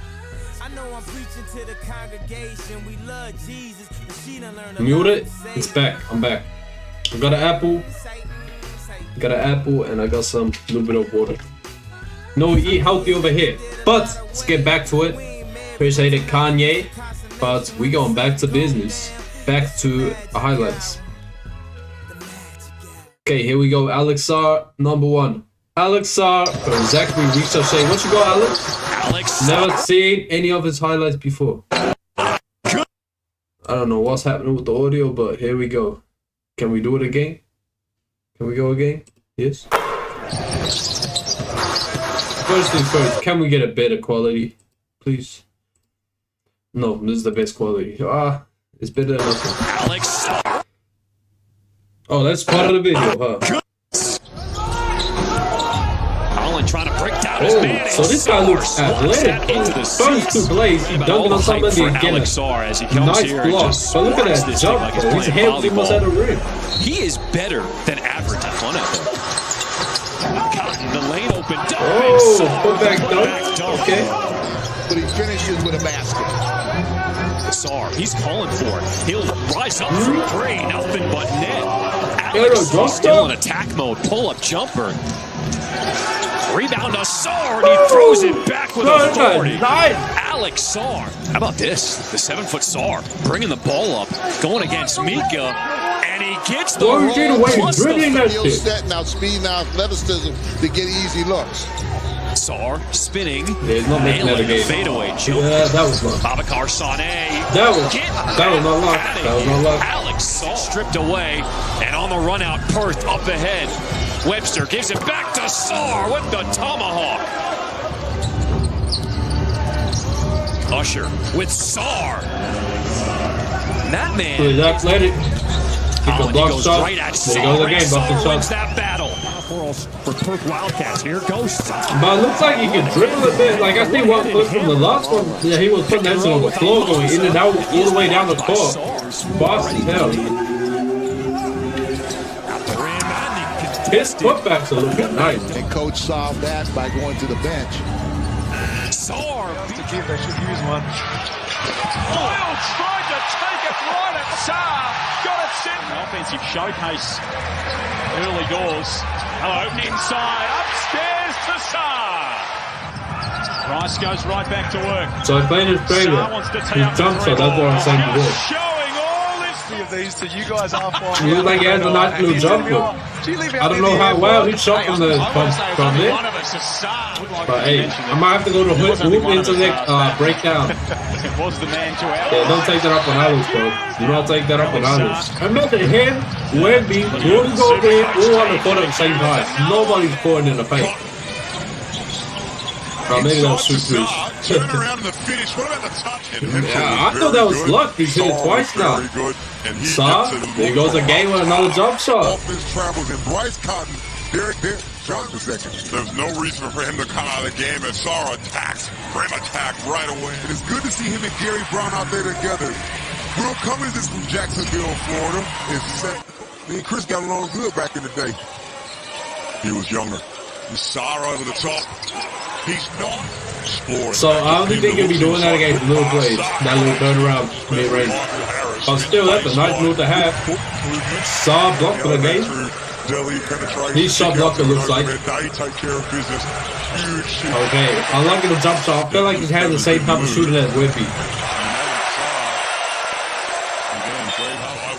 I know I'm preaching to the congregation. We love Jesus, but she done learned a Mute it. It's back. I'm back. I've got an Apple. Got an apple and I got some little bit of water. No, we eat healthy over here. But let's get back to it. Appreciate it, Kanye. But we going back to business. Back to highlights. Okay, here we go. Alexar, number 1. Alexar, Zachary Ricochet. What you got, Alex? Never seen any of his highlights before. I don't know what's happening with the audio, but here we go. Can we do it again? Can we go again? Yes. First things first, can we get a better quality, please? No, this is the best quality. It's better than nothing. Alex. Oh, that's part of the video, huh? Trying to break down his man. So this guy looks athletic. First 2 plays, he dunked on somebody and get a nice block. But look at that jump, bro. His hands almost at the rim. He is better than average at fun out there. Cotton, the lane open. Put back dunk. Okay. But he finishes with a basket. Sarr, he's calling for it. He'll rise up from 3. Nothing but net. Alex still in attack mode. Pull-up jumper. Rebound to Sarr, and he throws it back with authority. Alex Sarr. How about this? The 7-foot Sarr bringing the ball up, going against Mika, and he gets the roll. Plus the set, now speed, now athleticism to get easy looks. Sarr spinning, nailing the fadeaway jump. Yeah, that was luck. Babacar Sané. That was not luck. That was not luck. Alex Sarr stripped away, and on the run out, Perth up ahead. Webster gives it back to Sarr with the tomahawk. Usher with Sarr. That man. He's athletic. He can block shots. Right at there he goes again, blocking shots. That battle. For Perth Wildcats. Here goes Sarr. But it looks like he can dribble a bit. Like I see one clip from the last one. Yeah, he was putting that shit on the floor, going in and out all the way down the court. Boss as hell. His putbacks are looking nice. And coach solved that by going to the bench. Sarr. To keep, they should use one. Boyle tried to take it right at Sarr. Got it set. Offensive showcase early doors. Open inside. Upstairs to Sarr. Price goes right back to work. So I played his favorite. His jump shot, that's what I'm saying before. Of these, so you guys are fine. He looks like he has a nice little jumper. I don't know how well he shot from there. But hey, I might have to go to Hoop Intellect breakdown. Yeah, don't take that up on Alex, bro. Do not take that up on Alex. I remember him, Wemby, Rudy Gobert, all on the court at the same time. Nobody's pouring in the paint. Maybe that was too Turn around in the finish. What about the touch? Yeah, I thought that was luck. He's hit it twice now. Sarr, there goes again with another jump shot. Offense travels in Bryce Cotton. Derek shot for second. There's no reason for him to come out of the game as Sarr attacks. Rim attack right away. And it's good to see him and Gary Brown out there together. Will Cummings is from Jacksonville, Florida. Me and Chris got along good back in the day. He was younger. Sarr over the top. He's not exploring. So I don't think they can be doing that against little plays. That little turnaround mid-range. But still, that's a nice move to have. Sarr blocked for the game. He's shot blocker looks like. Okay, unlike the jump shot, I feel like he's had the same type of shooting as Wemby.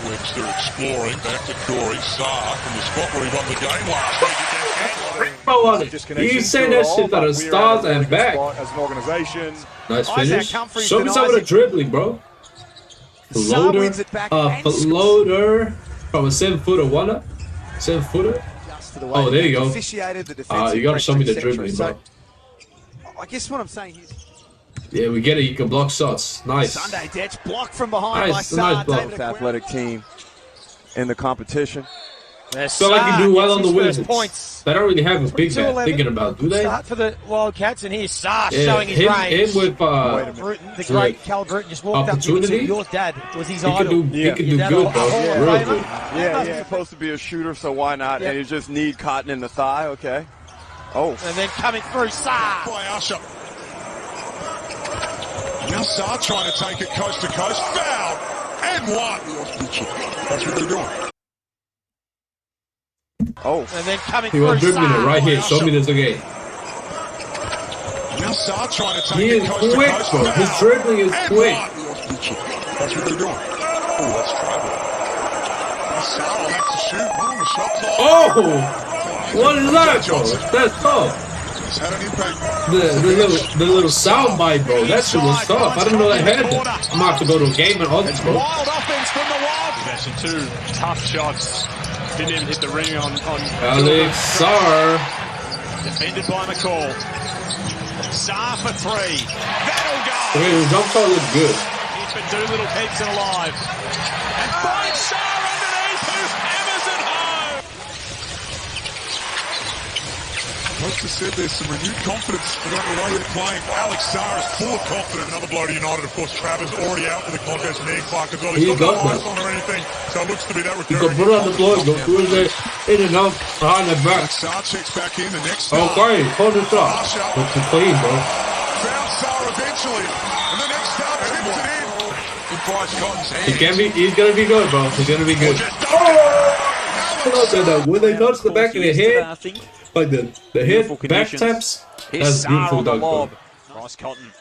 Webster exploring back to Corey Sarr from the spot where he won the game last week. He's saying that shit out of stars and back. Nice finish. Show me some of the dribbling, bro. Floater. Floater from a 7-footer. 7-footer. Oh, there you go. You gotta show me the dribbling, bro. I guess what I'm saying is. Yeah, we get it. You can block shots. Nice. Sunday Detch blocked from behind by Sarr. Nice block. Athletic team in the competition. Feel like you do well on the Wizards. They don't really have a big man thinking about, do they? Start for the Wildcats, and here's Sarr showing his range. Him with the great Cal Bruton just walked up to him. Your dad was his idol. He can do good, bro. Real good. Yeah, he's supposed to be a shooter, so why not? And you just need Cotton in the thigh, okay. Oh. And then coming through, Sarr. By Usher. Now Sarr trying to take it coast to coast. Foul! And one! That's what they're doing. Oh. And then coming He was dribbling it right here. Show me this again. Now Sarr trying to take He is quick, bro. His dribbling is quick. That's what they're doing. Oh, that's trouble. Sarr will have to shoot. Ooh, the shot clock. Oh! What is that, bro? That's tough. It's had an impact. The little sound bite, bro. That shit was tough. I didn't know that had that. I'm about to go to a game and all this, bro. Wild offense from the Wild. Actually, two tough shots. Didn't even hit the ring on Alex Sarr. Defended by McCall. Sarr for three. That'll go. Okay, the jump shot looks good. But Doolittle keeps it alive. And finds Sarr underneath, who hammers it home. Coach has said there's some renewed confidence about the way they're playing. Alex Sarr is full of confidence. Another blow to United, of course. Travers already out for the contest, and Ian Clark as well. He's got no eyes on or anything, so it looks to be that return. You can put it on the floor, go through there, in and out, behind the back. Sarr checks back in the next Okay, hold it up. Looks clean, bro. Found Sarr eventually, and the next start tips it in. In Bryce Cotton's hands. He's gonna be good, bro. He's gonna be good. When they touch the back of the head, like the head back taps, that's beautiful dunk, bro. Bryce Cotton.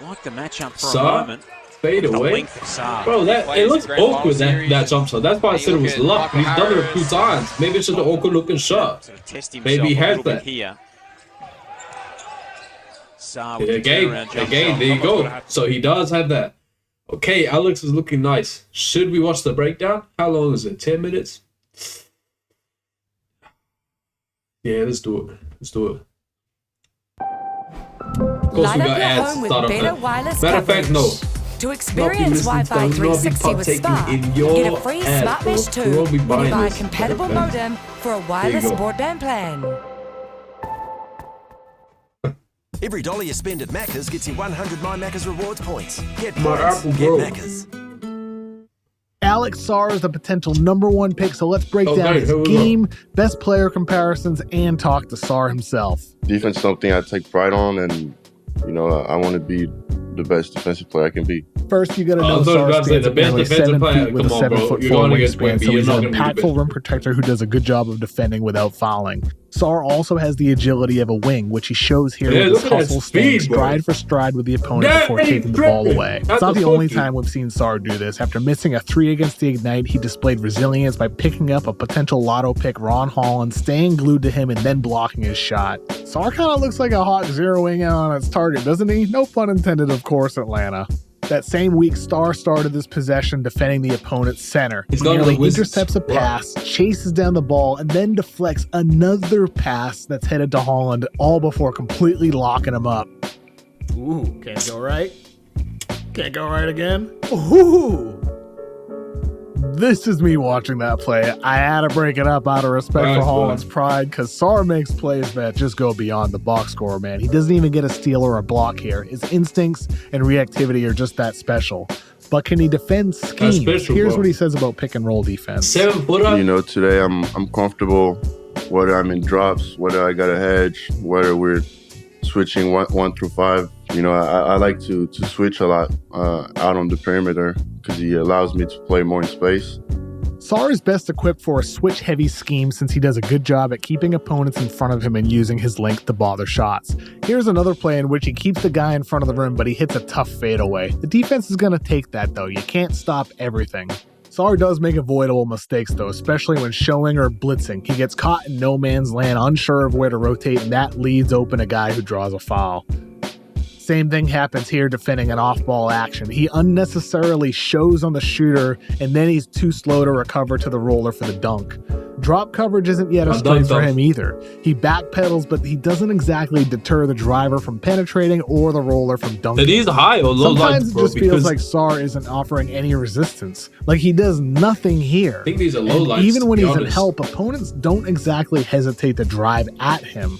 Like the matchup for Sarr, a moment. fade away. Bro, it looks awkward, that jump shot. That's why I said it was luck. He's done it a few times. Maybe it's just an awkward looking shot. Maybe he has that. Again, there you go. So he does have that. Okay, Alex is looking nice. Should we watch the breakdown? How long is it? 10 minutes? Yeah, let's do it. Let's do it. Of course, we got ads. Start up. Matter of fact, no. To experience Wi-Fi 360 with Spark, get a free Smart Mesh 2 when you buy a compatible modem for a wireless broadband plan. Every dollar you spend at Macca's gets you 100 My Macca's rewards points. Get My points, Apple get Bro. Macca's. Alex Sarr is a potential #1 pick, so let's break down his game, best player comparisons, and talk to Sarr himself. Defense is something I take pride on, and I want to be the best defensive player I can be. First, you got to know Sarr stands at nearly 7 feet with a 7'4" wingspan, so he's an impactful rim protector who does a good job of defending without fouling. Sarr also has the agility of a wing, which he shows here with his hustle, staying stride for stride with the opponent before taking the ball away. It's not the only time we've seen Sarr do this. After missing a 3 against the Ignite, he displayed resilience by picking up a potential lotto pick, Ron Holland, staying glued to him and then blocking his shot. Sarr kind of looks like a hawk zeroing in on its target, doesn't he? No pun intended, of course, Atlanta. That same week, Sarr started this possession defending the opponent's center. He nearly intercepts a pass, chases down the ball, and then deflects another pass that's headed to Holland, all before completely locking him up. Ooh, can't go right. Can't go right again. Ooh. This is me watching that play. I had to break it up out of respect for Holland's pride, because Sarr makes plays that just go beyond the box score, man. He doesn't even get a steal or a block here. His instincts and reactivity are just that special. But can he defend schemes? Here's what he says about pick and roll defense. Today I'm comfortable, whether I'm in drops, whether I got a hedge, whether we're switching one through 5. I like to switch a lot out on the perimeter because he allows me to play more in space. Sarr is best equipped for a switch-heavy scheme since he does a good job at keeping opponents in front of him and using his length to bother shots. Here's another play in which he keeps the guy in front of the rim, but he hits a tough fadeaway. The defense is going to take that, though. You can't stop everything. Sarr does make avoidable mistakes, though, especially when showing or blitzing. He gets caught in no man's land, unsure of where to rotate, and that leads open a guy who draws a foul. Same thing happens here defending an off-ball action. He unnecessarily shows on the shooter, and then he's too slow to recover to the roller for the dunk. Drop coverage isn't yet a strength for him either. He backpedals, but he doesn't exactly deter the driver from penetrating or the roller from dunking. It is high or low. Sometimes it just feels like Sarr isn't offering any resistance. Like he does nothing here. I think these are low lights. Even when he's in help, opponents don't exactly hesitate to drive at him.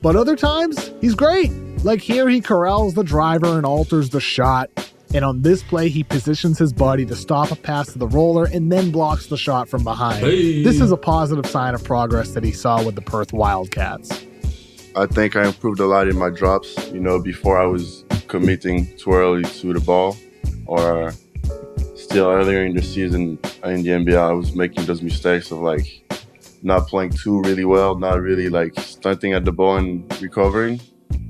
But other times, he's great. Like here, he corrals the driver and alters the shot. And on this play, he positions his body to stop a pass to the roller and then blocks the shot from behind. Hey. This is a positive sign of progress that he saw with the Perth Wildcats. I think I improved a lot in my drops. Before I was committing too early to the ball or still earlier in the season in the NBA, I was making those mistakes of like not playing too really well, not really like stunting at the ball and recovering.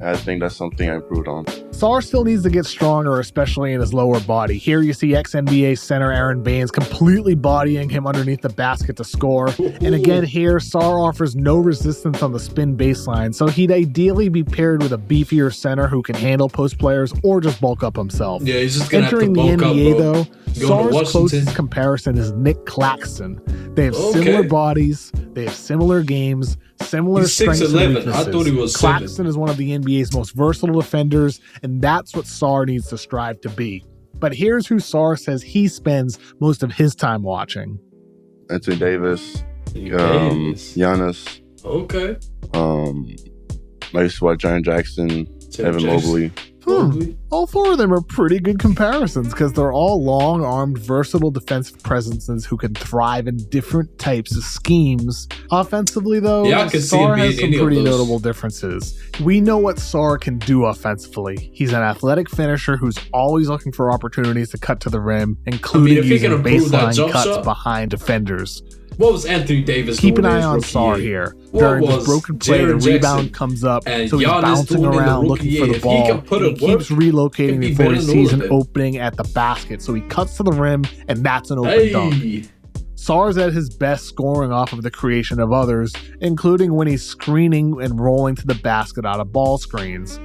I think that's something I improved on. Sarr still needs to get stronger, especially in his lower body. Here you see ex-NBA center Aaron Baines completely bodying him underneath the basket to score. And again here, Sarr offers no resistance on the spin baseline, so he'd ideally be paired with a beefier center who can handle post players or just bulk up himself. Yeah, he's just gonna Entering have to bulk the NBA, up, though, Going Sarr's closest comparison is Nick Claxton. They have similar bodies, they have similar games, similar strengths and 6'11". weaknesses. I thought he was Claxton is one of the NBA's most versatile defenders, and that's what Sarr needs to strive to be. But here's who Sarr says he spends most of his time watching. Anthony Davis, Giannis. Okay. I used to watch Jaren Jackson, Evan Mobley. All four of them are pretty good comparisons because they're all long-armed, versatile defensive presences who can thrive in different types of schemes. Offensively, though, Sarr has some pretty notable differences. We know what Sarr can do offensively. He's an athletic finisher who's always looking for opportunities to cut to the rim, including using baseline cuts behind defenders. What was Anthony Davis Keep doing an eye on Sarr here. During this broken play, the rebound comes up, so he's bouncing around looking for the ball. He keeps relocating before he sees an opening at the basket, so he cuts to the rim, and that's an open dunk. Sarr's at his best scoring off of the creation of others, including when he's screening and rolling to the basket out of ball screens.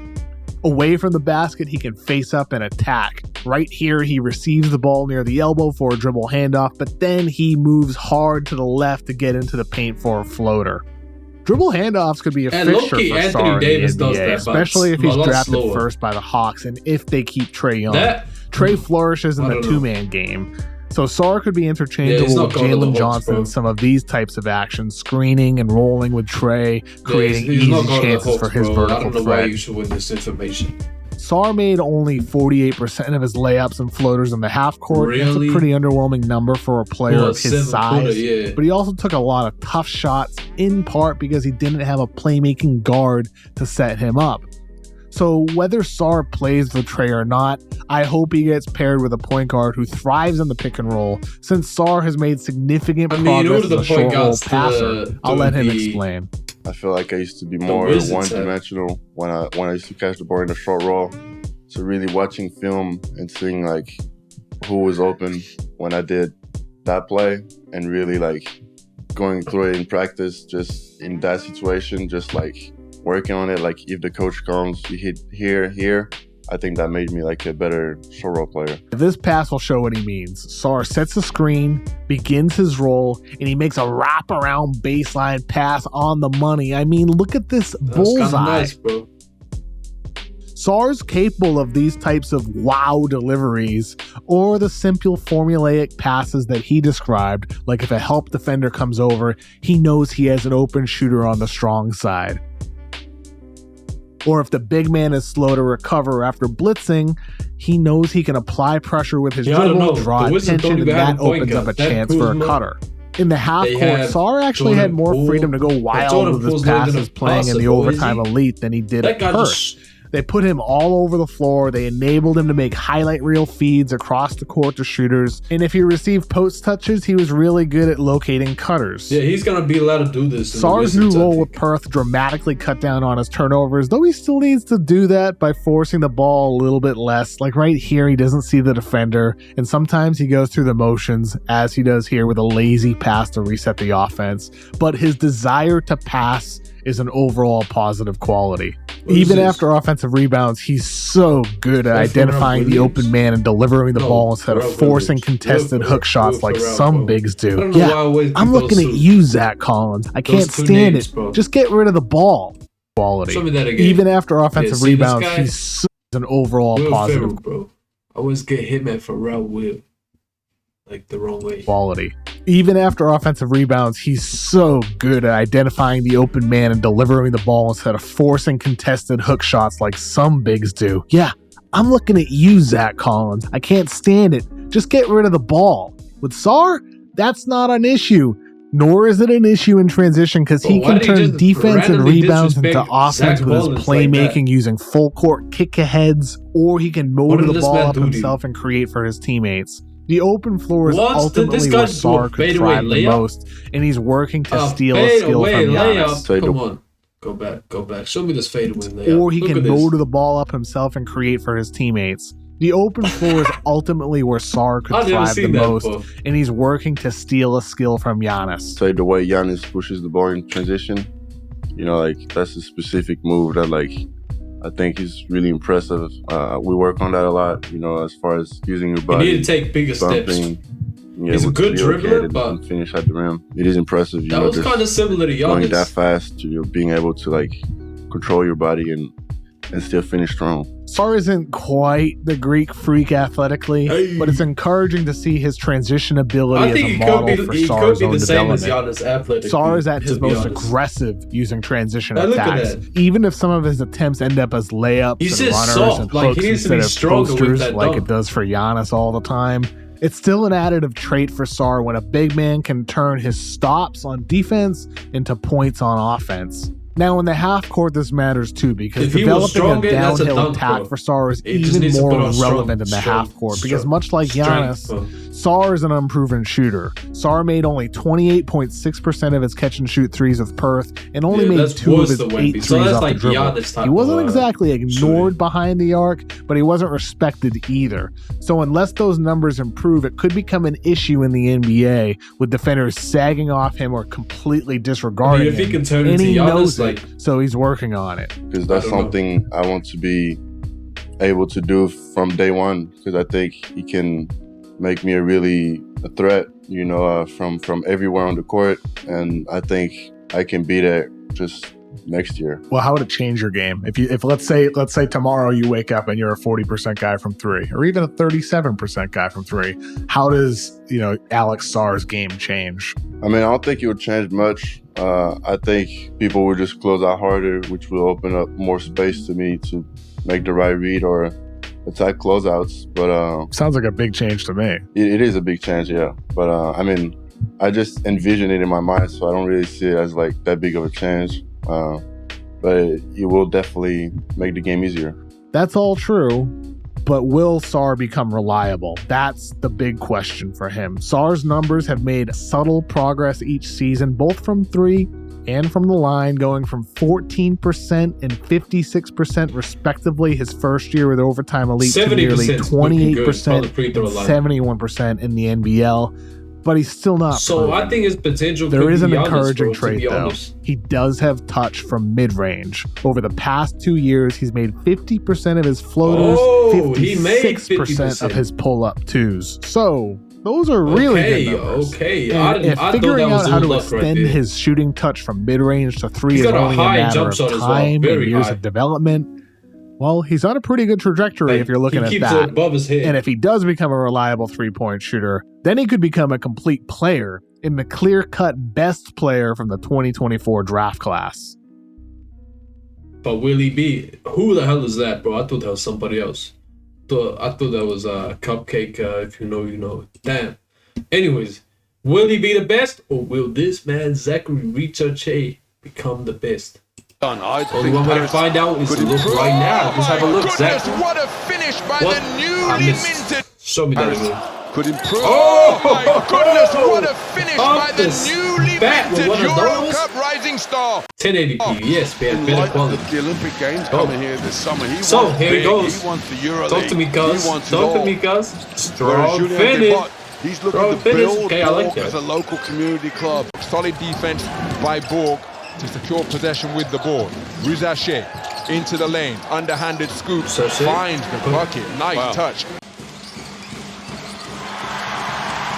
Away from the basket, he can face up and attack. Right here, he receives the ball near the elbow for a dribble handoff, but then he moves hard to the left to get into the paint for a floater. Dribble handoffs could be a fixture for Sarr in the NBA, especially if he's drafted first by the Hawks and if they keep Trae Young. Trae flourishes in the two-man game. So Sarr could be interchangeable with Jalen Johnson in some of these types of actions, screening and rolling with Trae, creating easy chances for his vertical threat. I don't know why you should win this information. Sarr made only 48% of his layups and floaters in the half court. That's a pretty underwhelming number for a player of his size. But he also took a lot of tough shots, in part because he didn't have a playmaking guard to set him up. So whether Sarr plays with Trae or not, I hope he gets paired with a point guard who thrives in the pick and roll, since Sarr has made significant progress as a short roll passer. I'll let him explain. I feel like I used to be more one-dimensional when I used to catch the ball in the short roll. So really watching film and seeing like who was open when I did that play, and really like going through it in practice, just in that situation, just like working on it. Like if the coach comes, you hit here, I think that made me like a better short roll player. This pass will show what he means. Sarr sets the screen, begins his roll, and he makes a wraparound baseline pass on the money. I mean, look at this bullseye. Nice, bro. Sarr's capable of these types of wow deliveries, or the simple formulaic passes that he described, like if a help defender comes over, he knows he has an open shooter on the strong side. Or if the big man is slow to recover after blitzing, he knows he can apply pressure with his dribble, draw attention, and that opens up a chance for a cutter. In the half court, Sarr actually had more freedom to go wild with his passes playing in the overtime elite than he did at Perth. They put him all over the floor. They enabled him to make highlight reel feeds across the court to shooters. And if he received post touches, he was really good at locating cutters. Yeah, he's going to be allowed to do this. Sarr's new role with Perth dramatically cut down on his turnovers, though he still needs to do that by forcing the ball a little bit less. Like right here, he doesn't see the defender, and sometimes he goes through the motions, as he does here with a lazy pass to reset the offense. But his desire to pass is an overall positive quality. Even after offensive rebounds, he's so good at identifying the open man and delivering the ball instead of forcing contested hook shots like some bigs do. Yeah, I'm looking at you, Zach Collins. I can't stand it. Just get rid of the ball. Quality. Even after offensive rebounds, he's an overall positive. Bro. I always get him at Pharrell Will. Like the wrong way. Quality. Even after offensive rebounds, he's so good at identifying the open man and delivering the ball instead of forcing contested hook shots like some bigs do. Yeah, I'm looking at you, Zach Collins. I can't stand it. Just get rid of the ball. With Sarr, that's not an issue. Nor is it an issue in transition because he can turn defense and rebounds into offense with his playmaking using full court kick-aheads, or he can motor the ball up himself and create for his teammates. The open floor is ultimately where Sarr could thrive the most, and he's working to steal a skill from Giannis. Come on. Go back. Show me this fadeaway layup. Or he can go to the ball up himself and create for his teammates. The open floor is ultimately where Sarr could thrive the most, and he's working to steal a skill from Giannis. Say the way Giannis pushes the ball in transition, you know, like that's a specific move that like I think is really impressive. We work on that a lot, you know, as far as using your body. You need to take bigger steps. Yeah, he's a good dribbler, but finish at the rim. It is impressive. You that know, was kind of similar to Giannis. Going that fast, you know, being able to like control your body and still finish strong. Sarr isn't quite the Greek freak athletically, but it's encouraging to see his transition ability as a model for Sarr's own development. Sarr is at his most aggressive using transition attacks, even if some of his attempts end up as layups and runners and hooks instead of posters like it does for Giannis all the time. It's still an additive trait for Sarr when a big man can turn his stops on defense into points on offense. Now, in the half court, this matters too, because developing a downhill attack for Sarr is even more relevant in the half court, because much like Giannis, Sarr is an unproven shooter. Sarr made only 28.6% of his catch and shoot threes with Perth, and only made 2 of his 8 threes off the dribble. He wasn't exactly ignored behind the arc, but he wasn't respected either. So unless those numbers improve, it could become an issue in the NBA, with defenders sagging off him or completely disregarding him. If he can turn into Giannis, so he's working on it. Because that's something I want to be able to do from day one, because I think he can make me a threat, you know, from everywhere on the court, and I think I can be there just next year. Well, how would it change your game if let's say tomorrow you wake up and you're a 40% guy from 3, or even a 37% guy from 3? How does, you know, Alex Sarr's game change? I mean, I don't think it would change much. I think people will just close out harder, which will open up more space to me to make the right read or attack closeouts. But sounds like a big change to me. It is a big change, yeah. But I mean, I just envision it in my mind, so I don't really see it as like that big of a change. But it will definitely make the game easier. That's all true. But will Sarr become reliable? That's the big question for him. Sarr's numbers have made subtle progress each season, both from 3 and from the line, going from 14% and 56% respectively his first year with Overtime Elite to nearly 28% and 71% in the NBL. But he's still not proven. I think his potential there is an encouraging trait, though. He does have touch from mid-range. Over the past 2 years, he's made 50% of his floaters, 56% of his pull-up twos. So those are really good numbers. And figuring out how to extend his shooting touch from mid-range to 3 is only a matter of time and years of development. Well, he's on a pretty good trajectory if you're looking at that. Above his head. And if he does become a reliable three-point shooter, then he could become a complete player and the clear-cut best player from the 2024 draft class. But will he be? Who the hell is that, bro? I thought that was somebody else. I thought that was a Cupcake. If you know, you know. Damn. Anyways, will he be the best, or will this man Zachary Richache become the best? I think one way to find out is to look right now. Just have a look, Zach. What a finish by the newly minted. Show me that again. Could improve. Oh my goodness, what a finish by the newly minted Euro Cup rising star. 1080p, yes, man. Better quality. The Olympic Games coming here this summer. So here he goes. He wants the Euro Talk to me, cuz. Talk to me, cuz. Strong finish. He's looking to build Borg as a local community club. Solid defense by Borg to secure possession with the ball. Rizache into the lane, underhanded scoop, finds the bucket, nice touch.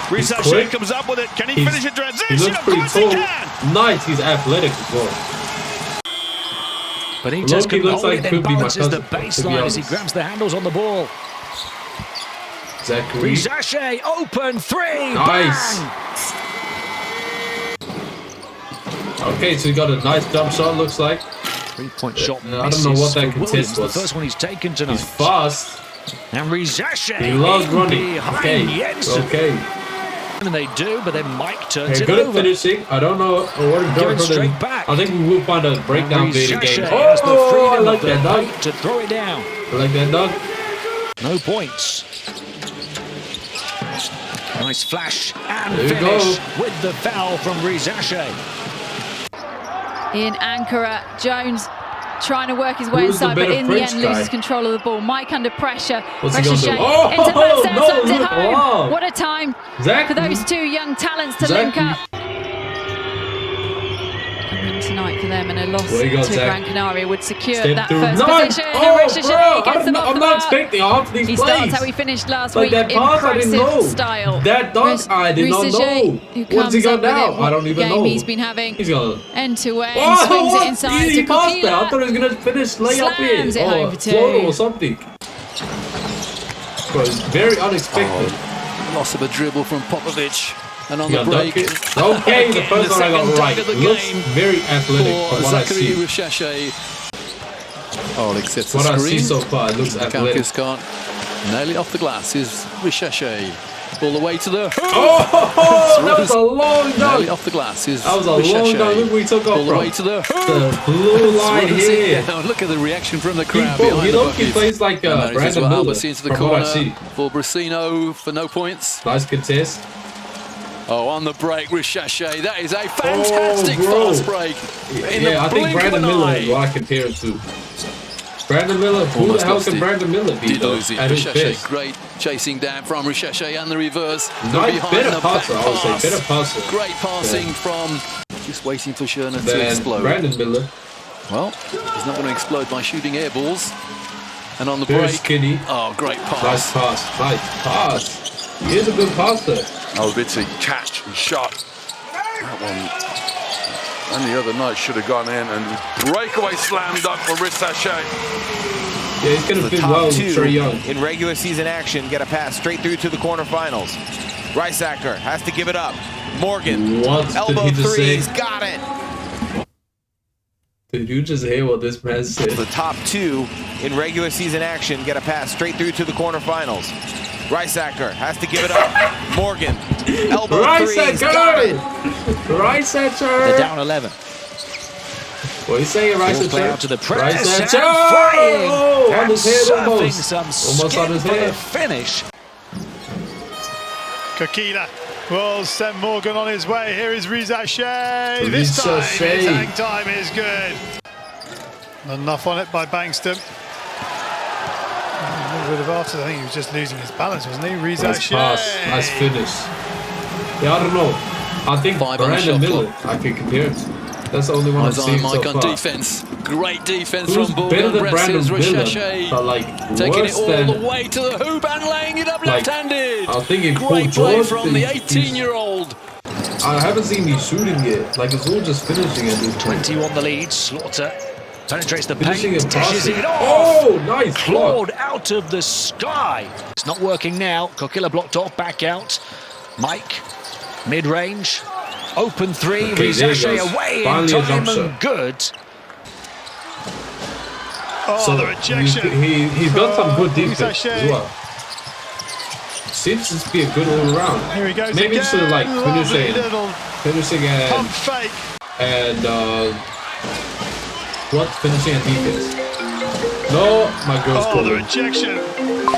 Rizache comes up with it, can he finish in transition? Of course he can! Nice, he's athletic as well. But he just couldn't hold it, then balances the baseline as he grabs the handles on the ball. Zachary. Rizache, open 3, nice. Bang! Okay, so he got a nice jump shot, looks like. 3-point shot. I don't know what that contest was. The first one he's taken tonight. He's fast. And Rizache. He loves running. Okay. And they do, but then Mike turns it good over. At finishing. I don't know what straight back. I think we will find a breakdown video game. I like that dog. To throw it down. I like that dog. No points. Nice flash and finish with the foul from Rizache. In Ankara, Jones trying to work his way inside, but in the end loses control of the ball. Mike under pressure. Rizache into Marcel, it home. What a time for those two young talents to link up. Tonight for them, and a loss to Gran Canaria would secure that first position. I'm not expecting half these plays. He starts how he finished last week. Impressive style. That dunk, I did not know. What's he got now? I don't even know. He's been having end to end, swings it inside to Coquila. I thought he was gonna finish layup here, or floater or something. But it's very unexpected. Loss of a dribble from Popovic. And on the break, okay, the first one I got right. Looks very athletic from what I see. Oh, except what I see so far, it looks athletic. Can't nail it off the glass. Is Rizache all the way to the that was a long dunk. Nail it off the glass. Is that was a long dunk. Look where he took off all the way to the blue line here. Look at the reaction from the crowd. He plays like Brandon Miller into the corner for Brasino for no points. Nice contest. Oh, on the break, Rizache. That is a fantastic fast break. Yeah, I think Brandon Miller is what I compare it to. Brandon Miller, who the hell can Brandon Miller be? Rizache, great chasing down from Rizache and the reverse. Nice, better passer, I would say. Better passer. Great passing from just waiting for Schörner to explode. Brandon Miller. Well, he's not going to explode by shooting air balls. And on the very break. Skinny. Oh, great pass. Nice pass. Nice pass. He's a good passer. Oh, Vitsi catch and shot. That one, and the other night should have gone in, and breakaway slam dunk for Rizache. Yeah, he's going to fit well with Trae Young. In regular season action, get a pass straight through to the quarterfinals. Rizache has to give it up. Morgan, elbow three, he's got it. Did you just hear what this man said? The top two in regular season action, get a pass straight through to the quarterfinals. Rizache has to give it up. Morgan, elbow three, he's got it. Rizache. They're down 11. What are you saying, Rizache? Play out to the press. Rizache. On his head almost. Some almost on his head. Finish. Coquila will send Morgan on his way. Here is Rizache. This time his hang time is good. Enough on it by Bankston. A little bit of after, I think he was just losing his balance, wasn't he? Rizache. Nice pass, nice finish. Yeah, I don't know. I think Brandon Miller, I can compare it to. That's the only one I've seen so far. On defense. Great defense Who's from Ball. better than Brandon Miller, but like taking it all than, the way to the hoop and laying it up left-handed. I think great play from the 18-year-old. I haven't seen me shooting yet. Like it's all just finishing at this point. 21 the lead. Slaughter penetrates the finishing paint, dishes it off. Oh, nice clawed out of the sky. It's not working now. Coquila blocked off, back out. Mike, mid-range, open three. Okay, Rizache away finally in time and good. Oh, so the rejection. He's got some good defense as well. Seems to be a good all-around. Here he goes. Maybe again. should have like finishing and pump fake. And finishing and defense. No, my girl's Oh, the rejection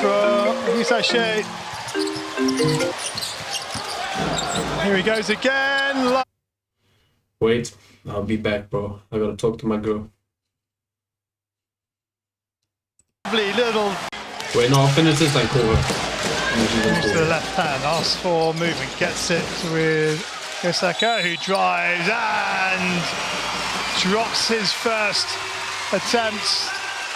from Rizache. Here he goes again. Wait, I'll be back, bro. I gotta talk to my girl. Lovely little. Wait, no, I'll finish this and call her. To the left hand, asks for movement, gets it with Rizache, who drives and drops his first attempt.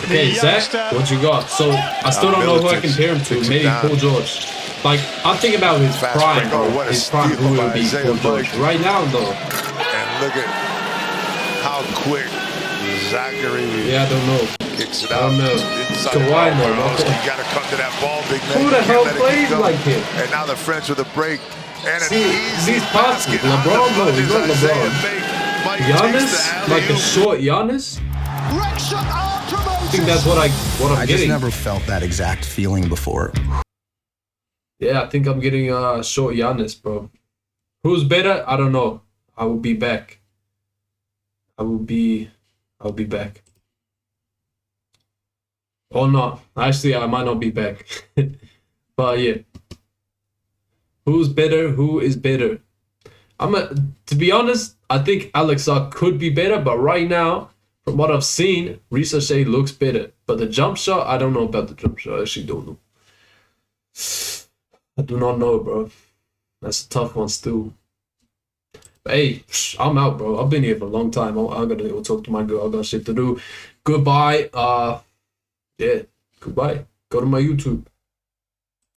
Okay, Zach, what you got? So I still don't know who I compare him to. Maybe Paul George. Like I'm thinking about his prime, his prime. Who would be Paul George? Right now, though. And look at how quick Zachary. Yeah, I don't know. Kicks it I out. don't know. Kawhi, You gotta come to that ball, big man. Who the hell plays like him? And now the French with a break and an easy basket. LeBron, no, he's not LeBron. Giannis, like a short Giannis. I think that's what I'm getting. I just never felt that exact feeling before. Yeah, I think I'm getting short Giannis, bro. Who's better? I don't know. I will be back. I'll be back. Or not. Actually, I might not be back. But yeah. Who's better? Who is better? To be honest, I think Alex Sarr could be better, but right now, from what I've seen, Ricochet looks better. But the jump shot, I don't know about the jump shot. I actually don't know. I do not know, bro. That's a tough one still. But hey, I'm out, bro. I've been here for a long time. I'm gonna go talk to my girl. I got shit to do. Goodbye. Yeah, goodbye. Go to my YouTube.